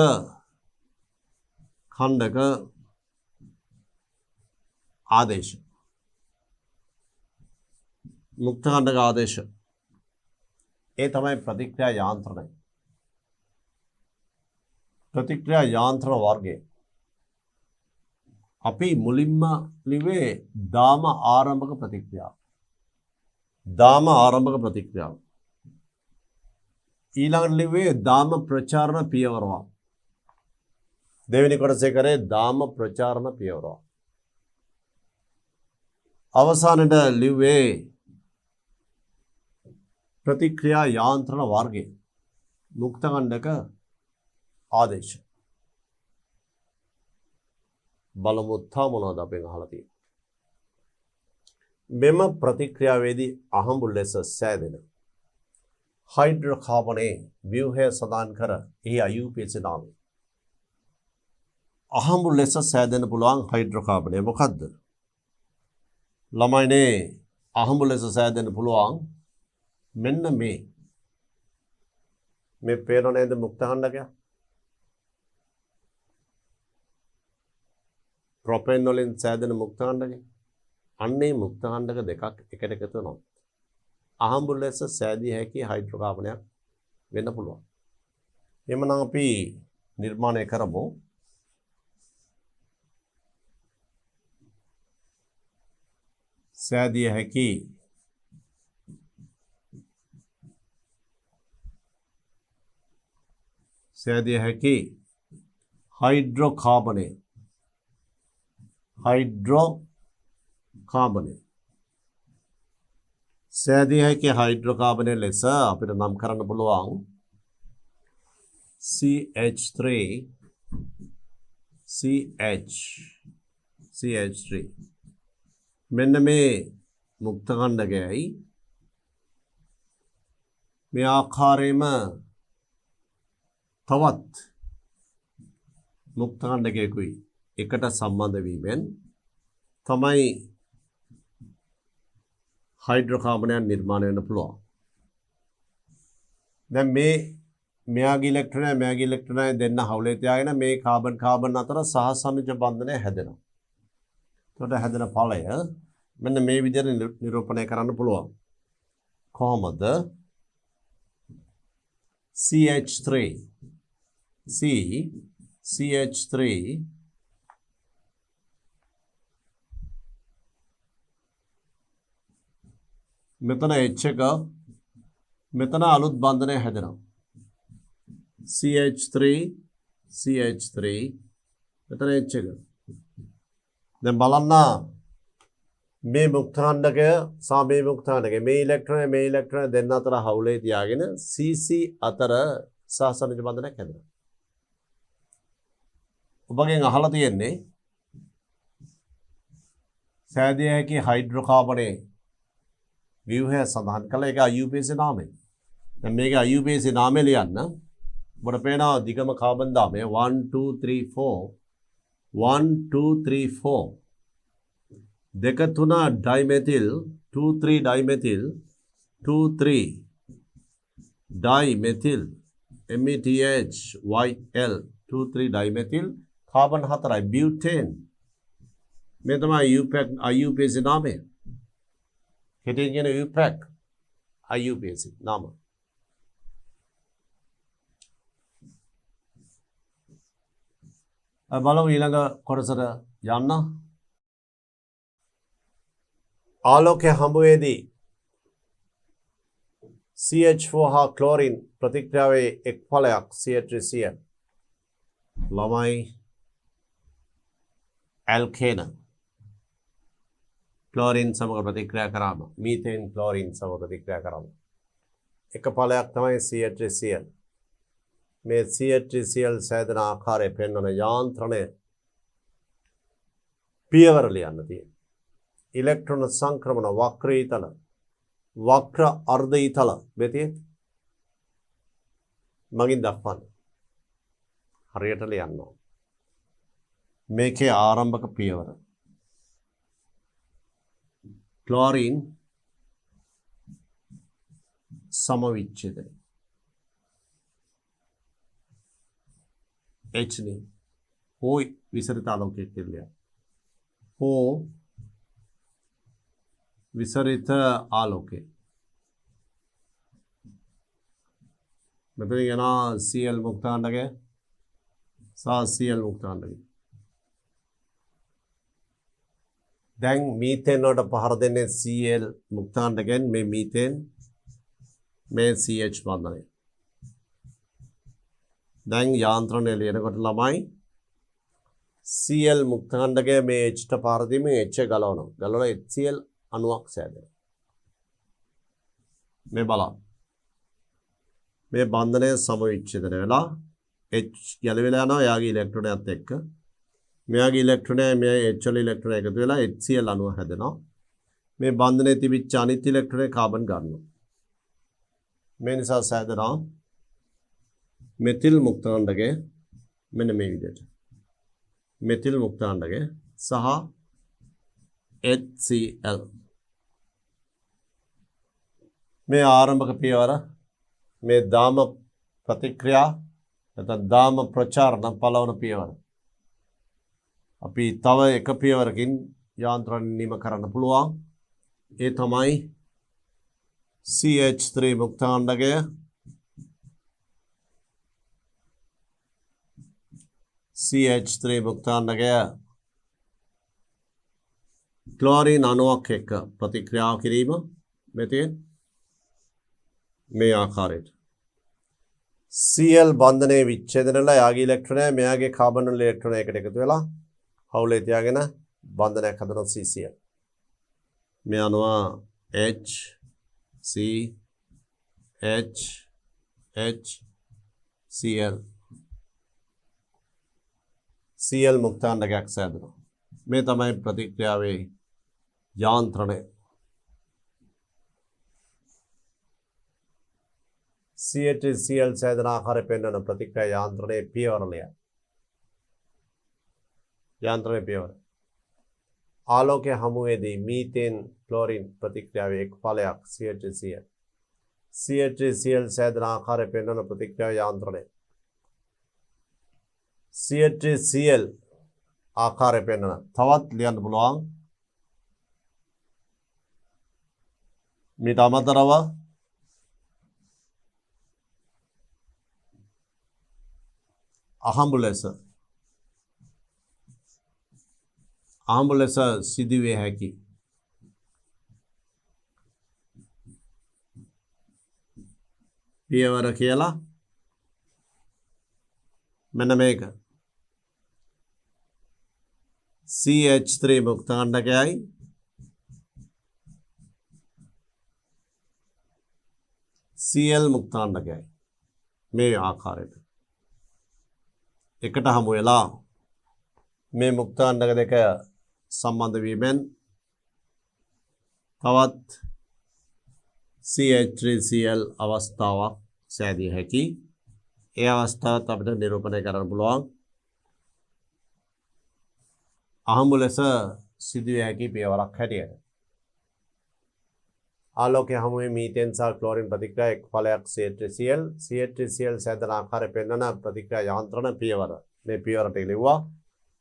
ඛණ්ඩක ආදේශ. මුක්ත ඛණ්ඩක ආදේශ ඒ තමයි ප්‍රතික්‍රියා යාන්ත්‍රණය. ප්‍රතික්‍රියා යාන්ත්‍රණ වර්ගය අපි මුලින්ම ලිව්වේ දාම ආරම්භක ප්‍රතික්‍රියාව. දාම ආරම්භක ප්‍රතික්‍රියාව. ඊළඟට ලිව්වේ දාම ප්‍රචාරණ පියවරව. දෙවෙනි කොටසේ කරේ දාම ප්‍රචාරණ පියවරව. අවසානයේ ලිව්වේ ප්‍රතික්‍රියා යාන්ත්‍රණ වර්ගය මුක්ත ඛණ්ඩක ආදේශ. බලමු තා මොනවද අපෙන් අහලා තියෙන්නේ. මෙම ප්‍රතික්‍රියාවේදී අහඹු ලෙස සෑදෙන හයිඩ්‍රෝකාබනයේ ව්‍යුහය සඳහන් කර එහි IUPAC නාමය. අහඹු ලෙස සෑදෙන්න පුළුවන් හයිඩ්‍රෝකාබනය මොකද්ද? ළමයිනේ අහඹු ලෙස සෑදෙන්න පුළුවන් මෙන්න මේ පේන නේද මුක්ත ඛණ්ඩකය? ප්‍රොපෙන් වලින් සෑදෙන මුක්ත ඛණ්ඩකය. අන්නේ මුක්ත ඛණ්ඩක දෙකක් එකට එකතු වෙනවා. අහඹු ලෙස සෑදිය හැකි හයිඩ්‍රෝකාබනයක් වෙන්න පුළුවන්. එhmenan අපි නිර්මාණය කරමු. සෑදිය හැකි හයිඩ්‍රෝකාබනය. සෑදිය හැකි හයිඩ්‍රෝකාබනය ලෙස අපිට නම් කරන්න පුළුවන් CH3 මෙන්න මේ මුක්ත ඛණ්ඩකයයි මේ ආකාරයෙන්ම තවත් මුක්ත ඛණ්ඩකයකුයි එකට සම්බන්ධ වීමෙන් තමයි හයිඩ්‍රෝකාබනයක් නිර්මාණය වෙන්න පුළුවන්. දැන් මෙයාගේ ඉලෙක්ට්‍රෝනය දෙන්න හවුලේ තියාගෙන මේ කාබන් අතර සහසනුජ බන්ධනය හැදෙනවා. එතකොට හැදෙන ඵලය මෙන්න මේ විදිහට නිරූපණය කරන්න පුළුවන්. කොහොමද? CH3 මෙතන H එක මෙතන අලුත් බන්ධනය හැදෙනවා. CH3 මෙතන H එක. දැන් බලන්න මේ මුක්ත ඛණ්ඩකය සහ මේ මුක්ත ඛණ්ඩකය මේ ඉලෙක්ට්‍රෝන දෙන්න අතර හවුලේ තියාගෙන CC අතර සහසනුජ බන්ධනයක් හැදෙනවා. ඔබගෙන් අහලා තියෙන්නේ සෑදිය හැකි හයිඩ්‍රෝකාබනයේ ව්‍යුහය සඳහන් කළ එක IUPAC නාමය. දැන් මේක IUPAC නාමය ලියන්න. ඔබට පේනවා දිගම කාබන් දාමය 1 2 3 4 දෙක තුන dimethyl 2 3 dimethyl 2 3 dimethyl METHYL 2 3 dimethyl carbon 4යි බියුටේන්. මේ තමයි IUPAC නාමය. හිටින් කියන UPAC IUPAC නාම. බලමු ඊළඟ කොටසට යන්න. ආලෝකයේ හමුවේදී CH4 හා ක්ලෝරින් ප්‍රතික්‍රියාවේ එක් ඵලයක් CH3Cl. ළමයි ඇල්කේන ක්ලෝරින් සමග ප්‍රතික්‍රියා කරාම මීතේන් ක්ලෝරින් සමග ප්‍රතික්‍රියා කරාම එක ඵලයක් තමයි CH3Cl. මේ CH3Cl සෑදෙන ආකාරය පෙන්වන යාන්ත්‍රණය පියවර ලියන්න තියෙනවා. ඉලෙක්ට්‍රෝන සංක්‍රමණ වක්‍ර ඊතල වක්‍ර අර්ධ ඊතල මෙතේ මගින් දක්වන්න. හරියට ලියන්න. මේකේ ආරම්භක පියවර. ක්ලෝරින් සමවිච්ඡේදනය. H ने हो विसरित आलोके के लिए हो विसरित आलोके मतलब ये ना Cl मुक्तांडके सा Cl मुक्तांडके දැන් මීතේන් වලට පහර දෙන්නේ Cl මුක්තාණ්ඩකෙන් මේ මීතේන් මේ CH බන්ධනය. දැන් යාන්ත්‍රණය ලියනකොට ළමයි Cl මුක්තාණ්ඩකය මේ H ට පහර දීමෙන් H ගලවනවා. ගලවලා HCl අණුවක් සෑදෙනවා. මේ බලන්න. මේ බන්ධනය සමවිච්ඡේදනය වෙලා H ගැලවිලා යනවා යාගේ ඉලෙක්ට්‍රෝනයත් එක්ක. මෙයාගේ ඉලෙක්ට්‍රෝනය මේ H වල ඉලෙක්ට්‍රෝන එකතු වෙලා HCl අණුව හැදෙනවා. මේ බන්ධනයේ තිබිච්ච අනිත් ඉලෙක්ට්‍රෝනය කාබන් ගන්නවා. මේ නිසා සෑදෙනවා මෙතිල් මුක්තාණ්ඩකය මෙන්න මේ විදිහට. මෙතිල් මුක්තාණ්ඩකය සහ HCl. මේ ආරම්භක පියවර මේ දාම ප්‍රතික්‍රියා නැත්නම් දාම ප්‍රචාරණ පළවන පියවර. අපි තව එක පියවරකින් යාන්ත්‍රණ නිම කරන්න පුළුවන්. ඒ තමයි CH3 මුක්තාණ්ඩකය CH3 මුක්තාණ්ඩකය ක්ලෝරින් අණුවක් එක්ක ප්‍රතික්‍රියා කිරීම මෙතෙන් මේ ආකාරයට Cl බන්ධනයේ විච්ඡේදන වෙලා යාගේ ඉලෙක්ට්‍රෝනය මෙයාගේ කාබන් වල ඉලෙක්ට්‍රෝනය එකට එකතු වෙලා හවුලේ තියාගෙන බන්ධනයක් හදන CCl. මේ අණුව H C H H Cl Cl මුක්තාණ්ඩකයක් සෑදෙනවා. මේ තමයි ප්‍රතික්‍රියාවේ යාන්ත්‍රණය. CH3Cl සෑදෙන ආකාරය පෙන්වන ප්‍රතික්‍රියා යාන්ත්‍රණයේ පියවරලය. යාන්ත්‍රණයේ පියවර. ආලෝකයේ හමුවේදී මීතේන් ක්ලෝරින් ප්‍රතික්‍රියාවේ එක් ඵලයක් CH3Cl. CH3Cl සෑදෙන ආකාරය පෙන්වන ප්‍රතික්‍රියා යාන්ත්‍රණය. CH3Cl ආකාරය පෙන්වන තවත් ලියන්න පුළුවන්. මීට අමතරව අහඹු ලෙස සිදුවිය හැකි පියවර කියලා මෙන්න මේක CH3 මුක්තාණ්ඩකයයි Cl මුක්තාණ්ඩකයයි මේ ආකාරයට එකට හමු වෙලා මේ මුක්තාණ්ඩක දෙක සම්බන්ධ වීමෙන් තවත් CH3Cl අවස්ථාවක් සෑදිය හැකි. ඒ අවස්ථාවත් අපිට නිරූපණය කරන්න පුළුවන්. අහඹු ලෙස සිදුවිය හැකි පියවරක් හැටියට. ආලෝකයේ හමුවේ මීතේන් සහ ක්ලෝරින් ප්‍රතික්‍රියා එක් ඵලයක් CH3Cl. CH3Cl සෑදෙන ආකාරය පෙන්වන ප්‍රතික්‍රියා යාන්ත්‍රණ පියවර. මේ පියවරට ඉලුවා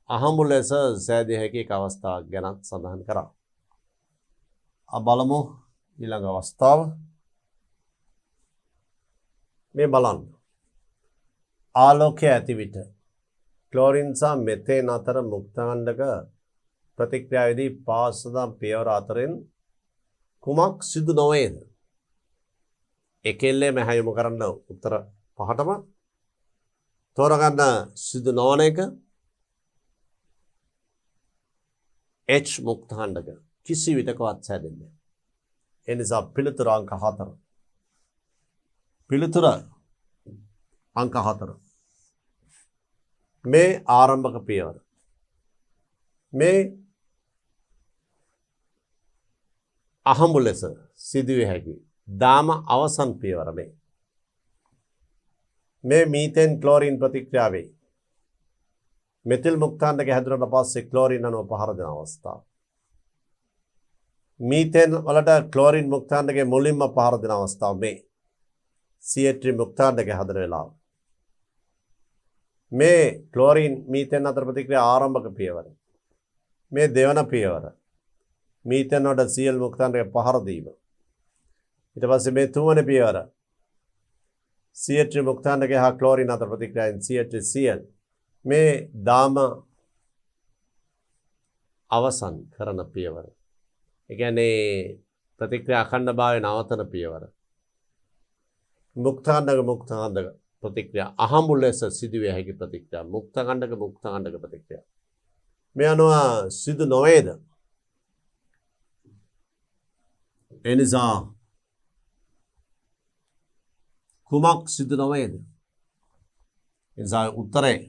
අහඹු ලෙස සෑදිය හැකි එක් අවස්ථාවක් ගැන සඳහන් කරා. බලමු ඊළඟ අවස්ථාව. මේ බලන්න. ආලෝකයේ ඇති විට ක්ලෝරින් සහ මෙතේන් අතර මුක්තාණ්ඩක ප්‍රතික්‍රියාවේදී පාසදම් පියවර අතරින් කුමක් සිදු නොවේද? එකෙල්ලේ මෙහා යොමු කරන්න උත්තර පහටම තෝරගන්න සිදු නොවන එක H මුක්තාණ්ඩක කිසි විටකවත් සෑදෙන්නේ නැහැ. ඒ නිසා පිළිතුර අංක 4. පිළිතුර අංක 4. මේ ආරම්භක පියවර. මේ අහඹු ලෙස සිදුවිය හැකි දාම අවසන් පියවර මේ. මේ මීතේන් ක්ලෝරින් ප්‍රතික්‍රියාවේ මෙතිල් මුක්තාණ්ඩකය හැදුනට පස්සේ ක්ලෝරින් අණුව පහර දෙන අවස්ථාව. මීතේන් වලට ක්ලෝරින් මුක්තාණ්ඩකය මුලින්ම පහර දෙන අවස්ථාව මේ CH3 මුක්තාණ්ඩකය හදන වෙලාව. මේ ක්ලෝරින් මීතේන් අතර ප්‍රතික්‍රියා ආරම්භක පියවර. මේ දෙවන පියවර මීතේන් වලට Cl මුක්තාණ්ඩකය පහර දීම. ඊට පස්සේ මේ තුන්වෙනි පියවර CH3 මුක්තාණ්ඩකය හා ක්ලෝරින් අතර ප්‍රතික්‍රියාවෙන් CH3Cl මේ දාම අවසන් කරන පියවර. ඒ කියන්නේ ප්‍රතික්‍රියා අඛණ්ඩභාවය නවතන පියවර. මුක්තාණ්ඩක ප්‍රතික්‍රියා අහඹු ලෙස සිදුවිය හැකි ප්‍රතික්‍රියා මුක්තාණ්ඩක ප්‍රතික්‍රියා. මේ අනුව සිදු නොවේද? ඒ නිසා කුමක් සිදු නොවේද? ඒ නිසා උත්තරේ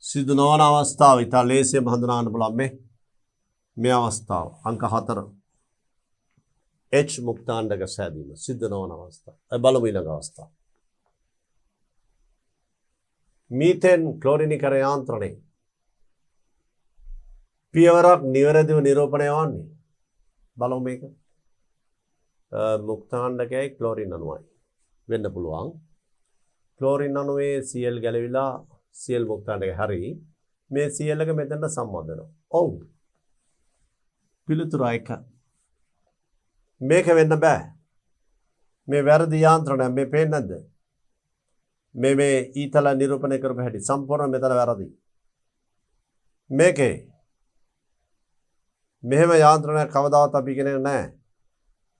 සිදු නොවන අවස්ථාව ඉතා ලේසියෙන්ම හඳුනා ගන්න පුළුවන් මේ අවස්ථාව අංක 4 H මුක්තාණ්ඩක සෑදීම සිදු නොවන අවස්ථාව. බලමු ඊළඟ අවස්ථාව. මීතේන් ක්ලෝරිනීකරණ යාන්ත්‍රණය පියවරක් නිවැරදිව නිරූපණය වන්නේ. බලමු මේක. මුක්තාණ්ඩකයයි ක්ලෝරින් අණුවයි වෙන්න පුළුවන්. ක්ලෝරින් අණුවේ Cl ගැලවිලා Cl මුක්තාණ්ඩකය හරි මේ Cl එක මෙතනට සම්බන්ධ වෙනවා. ඔව්. පිළිතුර 1. මේක වෙන්න බෑ. මේ වැරදි යාන්ත්‍රණය මේ පේන්නේ නැද්ද? මේ ඊතල නිරූපණය කරපු හැටි සම්පූර්ණ මෙතන වැරදි. මේකේ මෙහෙම යාන්ත්‍රණයක් කවදාවත් අපි ඉගෙන නැහැ.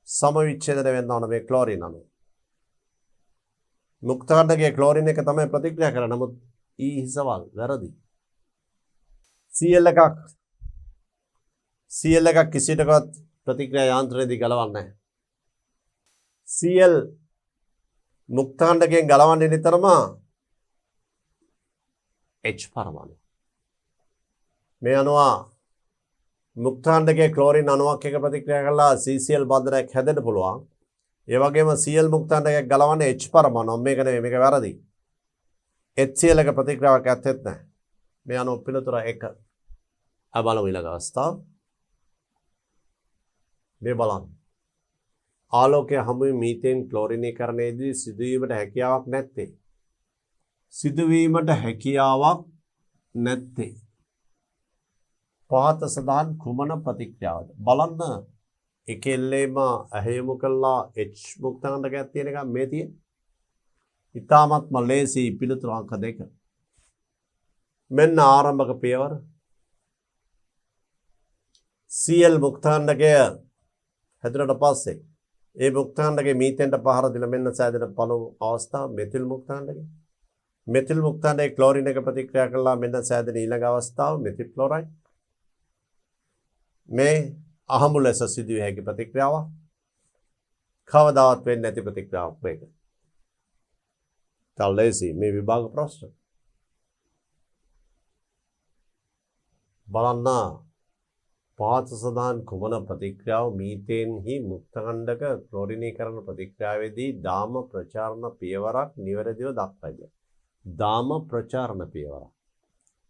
සමවිච්ඡේදනය වෙන්න ඕන මේ ක්ලෝරින් අණු. මුක්තාණ්ඩකයේ ක්ලෝරින් එක තමයි ප්‍රතික්‍රියා කරන්නේ. නමුත් හිසවල් වැරදි. Cl එකක් කිසියටවත් ප්‍රතික්‍රියා යාන්ත්‍රණයේදී ගලවන්නේ නැහැ. Cl මුක්තාණ්ඩකයෙන් ගලවන්නේ නිතරම H පරමාණු. මේ අණුව මුක්තාණ්ඩකයේ ක්ලෝරින් අණුවක් එක්ක ප්‍රතික්‍රියා කරලා CCl බන්ධනයක් හැදෙන්න පුළුවන්. ඒ වගේම Cl මුක්තාණ්ඩකයක් ගලවන්නේ H පරමාණු. මේක නෙවෙයි මේක වැරදි. HCl එක ප්‍රතික්‍රියාවක් ඇත්තෙත් නැහැ. මේ අණුව පිළිතුර 1. බලමු ඊළඟ අවස්ථාව. මේ බලන්න. ආලෝකය හමුවේ මීතේන් ක්ලෝරිනීකරණයේදී සිදුවීමට හැකියාවක් නැත්තේ. පහත සඳහන් කුමන ප්‍රතික්‍රියාවද? බලන්න එකෙල්ලේම ඇහැයමු කළා H මුක්තාණ්ඩකයක් තියෙන එක මේ තියෙන. ඉතාමත්ම ලේසි පිළිතුරු අංක 2. මෙන්න ආරම්භක පියවර. Cl මුක්තාණ්ඩකය හැදුනට පස්සේ ඒ මුක්තාණ්ඩකේ මීතේන්ට පහර දීලා මෙන්න සෑදෙන පළමු අවස්ථාව මෙතිල් මුක්තාණ්ඩකය. මෙතිල් මුක්තාණ්ඩකේ ක්ලෝරින් එක ප්‍රතික්‍රියා කළා මෙන්න සෑදෙන ඊළඟ අවස්ථාව මෙතිල් ක්ලෝරයිඩ්. මේ අහඹු ලෙස සිදුවිය හැකි ප්‍රතික්‍රියාවක්. කවදාවත් වෙන්නේ නැති ප්‍රතික්‍රියාවක් මේක. තල්ලේසි මේ විභාග ප්‍රශ්න. බලන්න පහත සඳහන් කුමන ප්‍රතික්‍රියාව මීතේන්හි මුක්තාණ්ඩක ක්ලෝරිනීකරණ ප්‍රතික්‍රියාවේදී දාම ප්‍රචාරණ පියවරක් නිවැරදිව දක්වයිද? දාම ප්‍රචාරණ පියවර.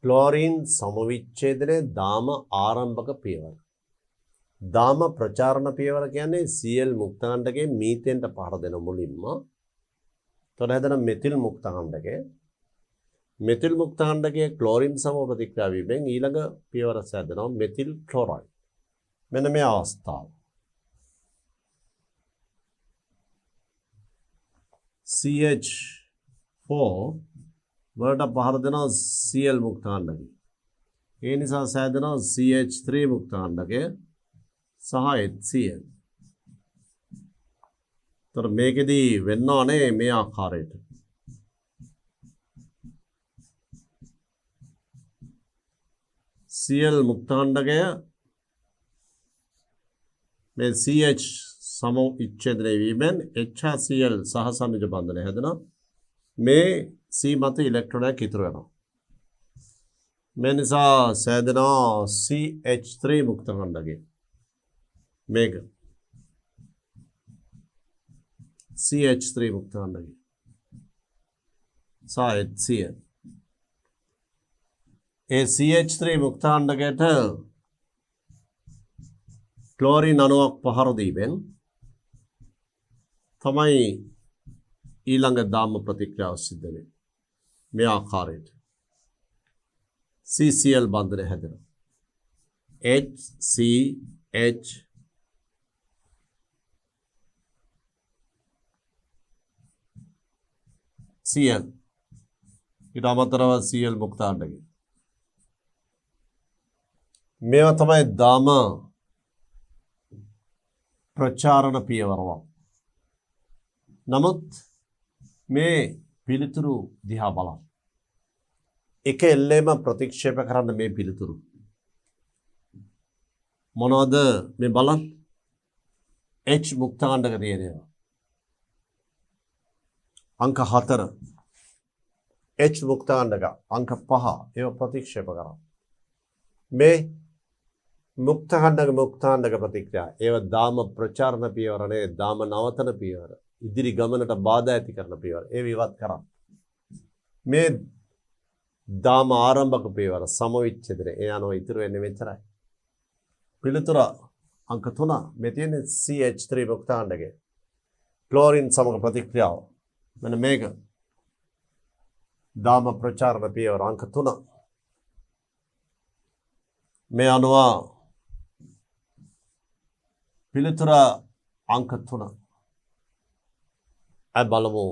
ක්ලෝරින් සමවිච්ඡේදනයේ දාම ආරම්භක පියවර. දාම ප්‍රචාරණ පියවර කියන්නේ Cl මුක්තාණ්ඩකේ මීතේන්ට පහර දෙන මුලින්ම තොර හැදෙන මෙතිල් මුක්තාණ්ඩකේ මෙතිල් මුක්තාණ්ඩකයේ ක්ලෝරින් සම ප්‍රතික්‍රියා වීමෙන් ඊළඟ පියවර සැදෙනවා මෙතිල් ක්ලෝරයිඩ්. මෙන්න මේ අවස්ථාව. CH4 වලට පහර දෙනවා Cl මුක්තාණ්ඩකය. ඒ නිසා සැදෙනවා CH3 මුක්තාණ්ඩකය සහ HCl. තොර මේකෙදී වෙන්න ඕනේ මේ ආකාරයට. Cl මුක්තාණ්ඩකය මේ CH සම විච්ඡේදනය වීමෙන් HCl සහ සම්නිජ බන්ධනය හැදෙනවා. මේ C මත ඉලෙක්ට්‍රෝනයක් ඉතුරු වෙනවා. මේ නිසා සෑදෙනවා CH3 මුක්තාණ්ඩකය. මේක CH3 මුක්තාණ්ඩකය. සහ HCl. ඒ CH3 මුක්තාණ්ඩකයට ක්ලෝරින් අණුවක් පහර දීමෙන් තමයි ඊළඟ දාම ප්‍රතික්‍රියාව සිද්ධ වෙන්නේ. මේ ආකාරයට CCl බන්ධනය හැදෙනවා. HCH Cl ඊට අමතරව Cl මුක්තාණ්ඩකය. මේවා තමයි දාම ප්‍රචාරණ පියවරවල්. නමුත් මේ පිළිතුරු දිහා බලන්න. එක එල්ලේම ප්‍රතික්ෂේප කරන්න මේ පිළිතුරු. මොනවද මේ බලන්න? H මුක්තාණ්ඩක තියෙනවා. අංක 4. H මුක්තාණ්ඩක අංක 5 ඒව ප්‍රතික්ෂේප කරා. මේ මුක්තාණ්ඩක ප්‍රතික්‍රියා ඒව දාම ප්‍රචාරණ පියවරනේ දාම නවතන පියවර. ඉදිරි ගමනට බාධා ඇති කරන පියවර. ඒව ඉවත් කරා. මේ දාම ආරම්භක පියවර සමවිච්ඡේදනය. ඒ අනුව ඉතුරු වෙන්නේ මෙච්චරයි. පිළිතුර අංක 3 මේ තියෙන්නේ CH3 මුක්තාණ්ඩකය. ක්ලෝරින් සමග ප්‍රතික්‍රියාව. මෙන්න මේක. දාම ප්‍රචාරණ පියවර අංක 3. මේ අනුව පිළිතුර අංක 3. බලමු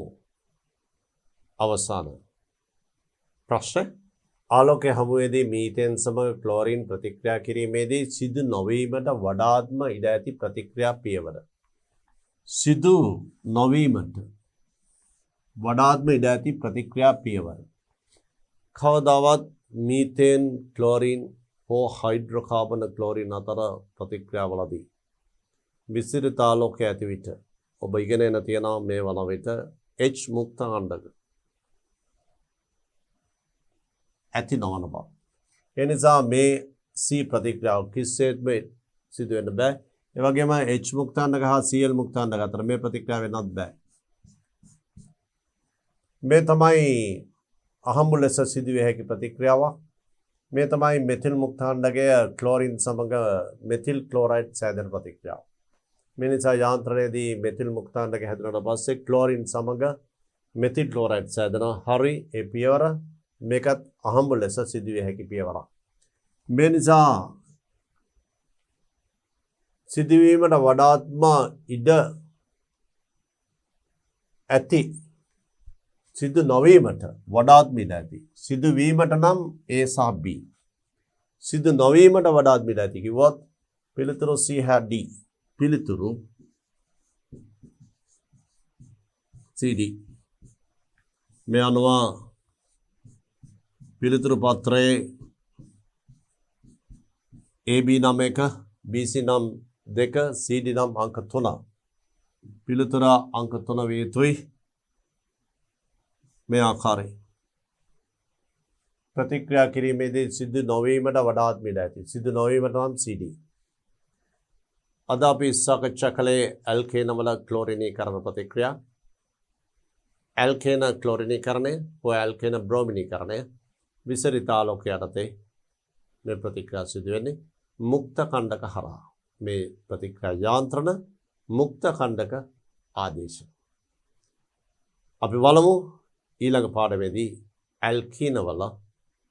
අවසාන ප්‍රශ්න. ආලෝකය හමුවේදී මීතේන් සමග ක්ලෝරින් ප්‍රතික්‍රියා කිරීමේදී සිදු නොවීමට වඩාත්ම ඉඩ ඇති ප්‍රතික්‍රියා පියවර. සිදු නොවීමට වඩාත්ම ඉඩ ඇති ප්‍රතික්‍රියා පියවර. කවදාවත් මීතේන් ක්ලෝරින් හෝ හයිඩ්‍රෝකාබන ක්ලෝරින් අතර ප්‍රතික්‍රියාවලදී විසිරිත ආලෝකය ඇති විට ඔබ ඉගෙනගෙන තියෙනවා මේ වන විට H මුක්තාණ්ඩක ඇති නොවන බව. ඒ නිසා මේ C ප්‍රතික්‍රියාව කිසිසේත්ම සිදු වෙන්න බෑ. ඒ වගේම H මුක්තාණ්ඩක හා Cl මුක්තාණ්ඩක අතර මේ ප්‍රතික්‍රියාව වෙන්නත් බෑ. මේ තමයි අහඹු ලෙස සිදුවිය හැකි ප්‍රතික්‍රියාවක්. මේ තමයි මෙතිල් මුක්තාණ්ඩකය ක්ලෝරින් සමග මෙතිල් ක්ලෝරයිඩ් සෑදෙන ප්‍රතික්‍රියාව. මේ නිසා යාන්ත්‍රණයේදී මෙතිල් මුක්තාණ්ඩක හැදුනට පස්සේ ක්ලෝරින් සමග මෙතිල් ක්ලෝරයිඩ් සෑදෙනවා. හරි ඒ පියවර මේකත් අහඹු ලෙස සිදුවිය හැකි පියවරක්. මේ නිසා සිදුවීමට වඩාත්ම ඉඩ ඇති සිදු නොවීමට වඩාත්ම ඉඩ ඇති. සිදුවීමට නම් A සහ B. සිදු නොවීමට වඩාත්ම ඉඩ ඇති කිව්වොත් පිළිතුරු C හා D. පිළිතුරු CD. මේ අනුව පිළිතුරු පත්‍රයේ AB නම් 1, BC නම් 2, CD නම් අංක 3. පිළිතුර අංක 3 විය යුතුයි. මේ ආකාරයි. ප්‍රතික්‍රියා කිරීමේදී සිදු නොවීමට වඩාත්ම ඉඩ ඇති. සිදු නොවීමට නම් CD. අද අපි සාකච්ඡා කළේ ඇල්කේන වල ක්ලෝරිනීකරණ ප්‍රතික්‍රියා. ඇල්කේන ක්ලෝරිනීකරණය හෝ ඇල්කේන බ්‍රෝමිනීකරණය විසරිත ආලෝකය යටතේ මේ ප්‍රතික්‍රියා සිදු වෙන්නේ මුක්ත කණ්ඩක හරහා. මේ ප්‍රතික්‍රියා යාන්ත්‍රණ මුක්ත කණ්ඩක ආදේශ. අපි බලමු ඊළඟ පාඩමේදී ඇල්කීන වල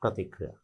ප්‍රතික්‍රියා.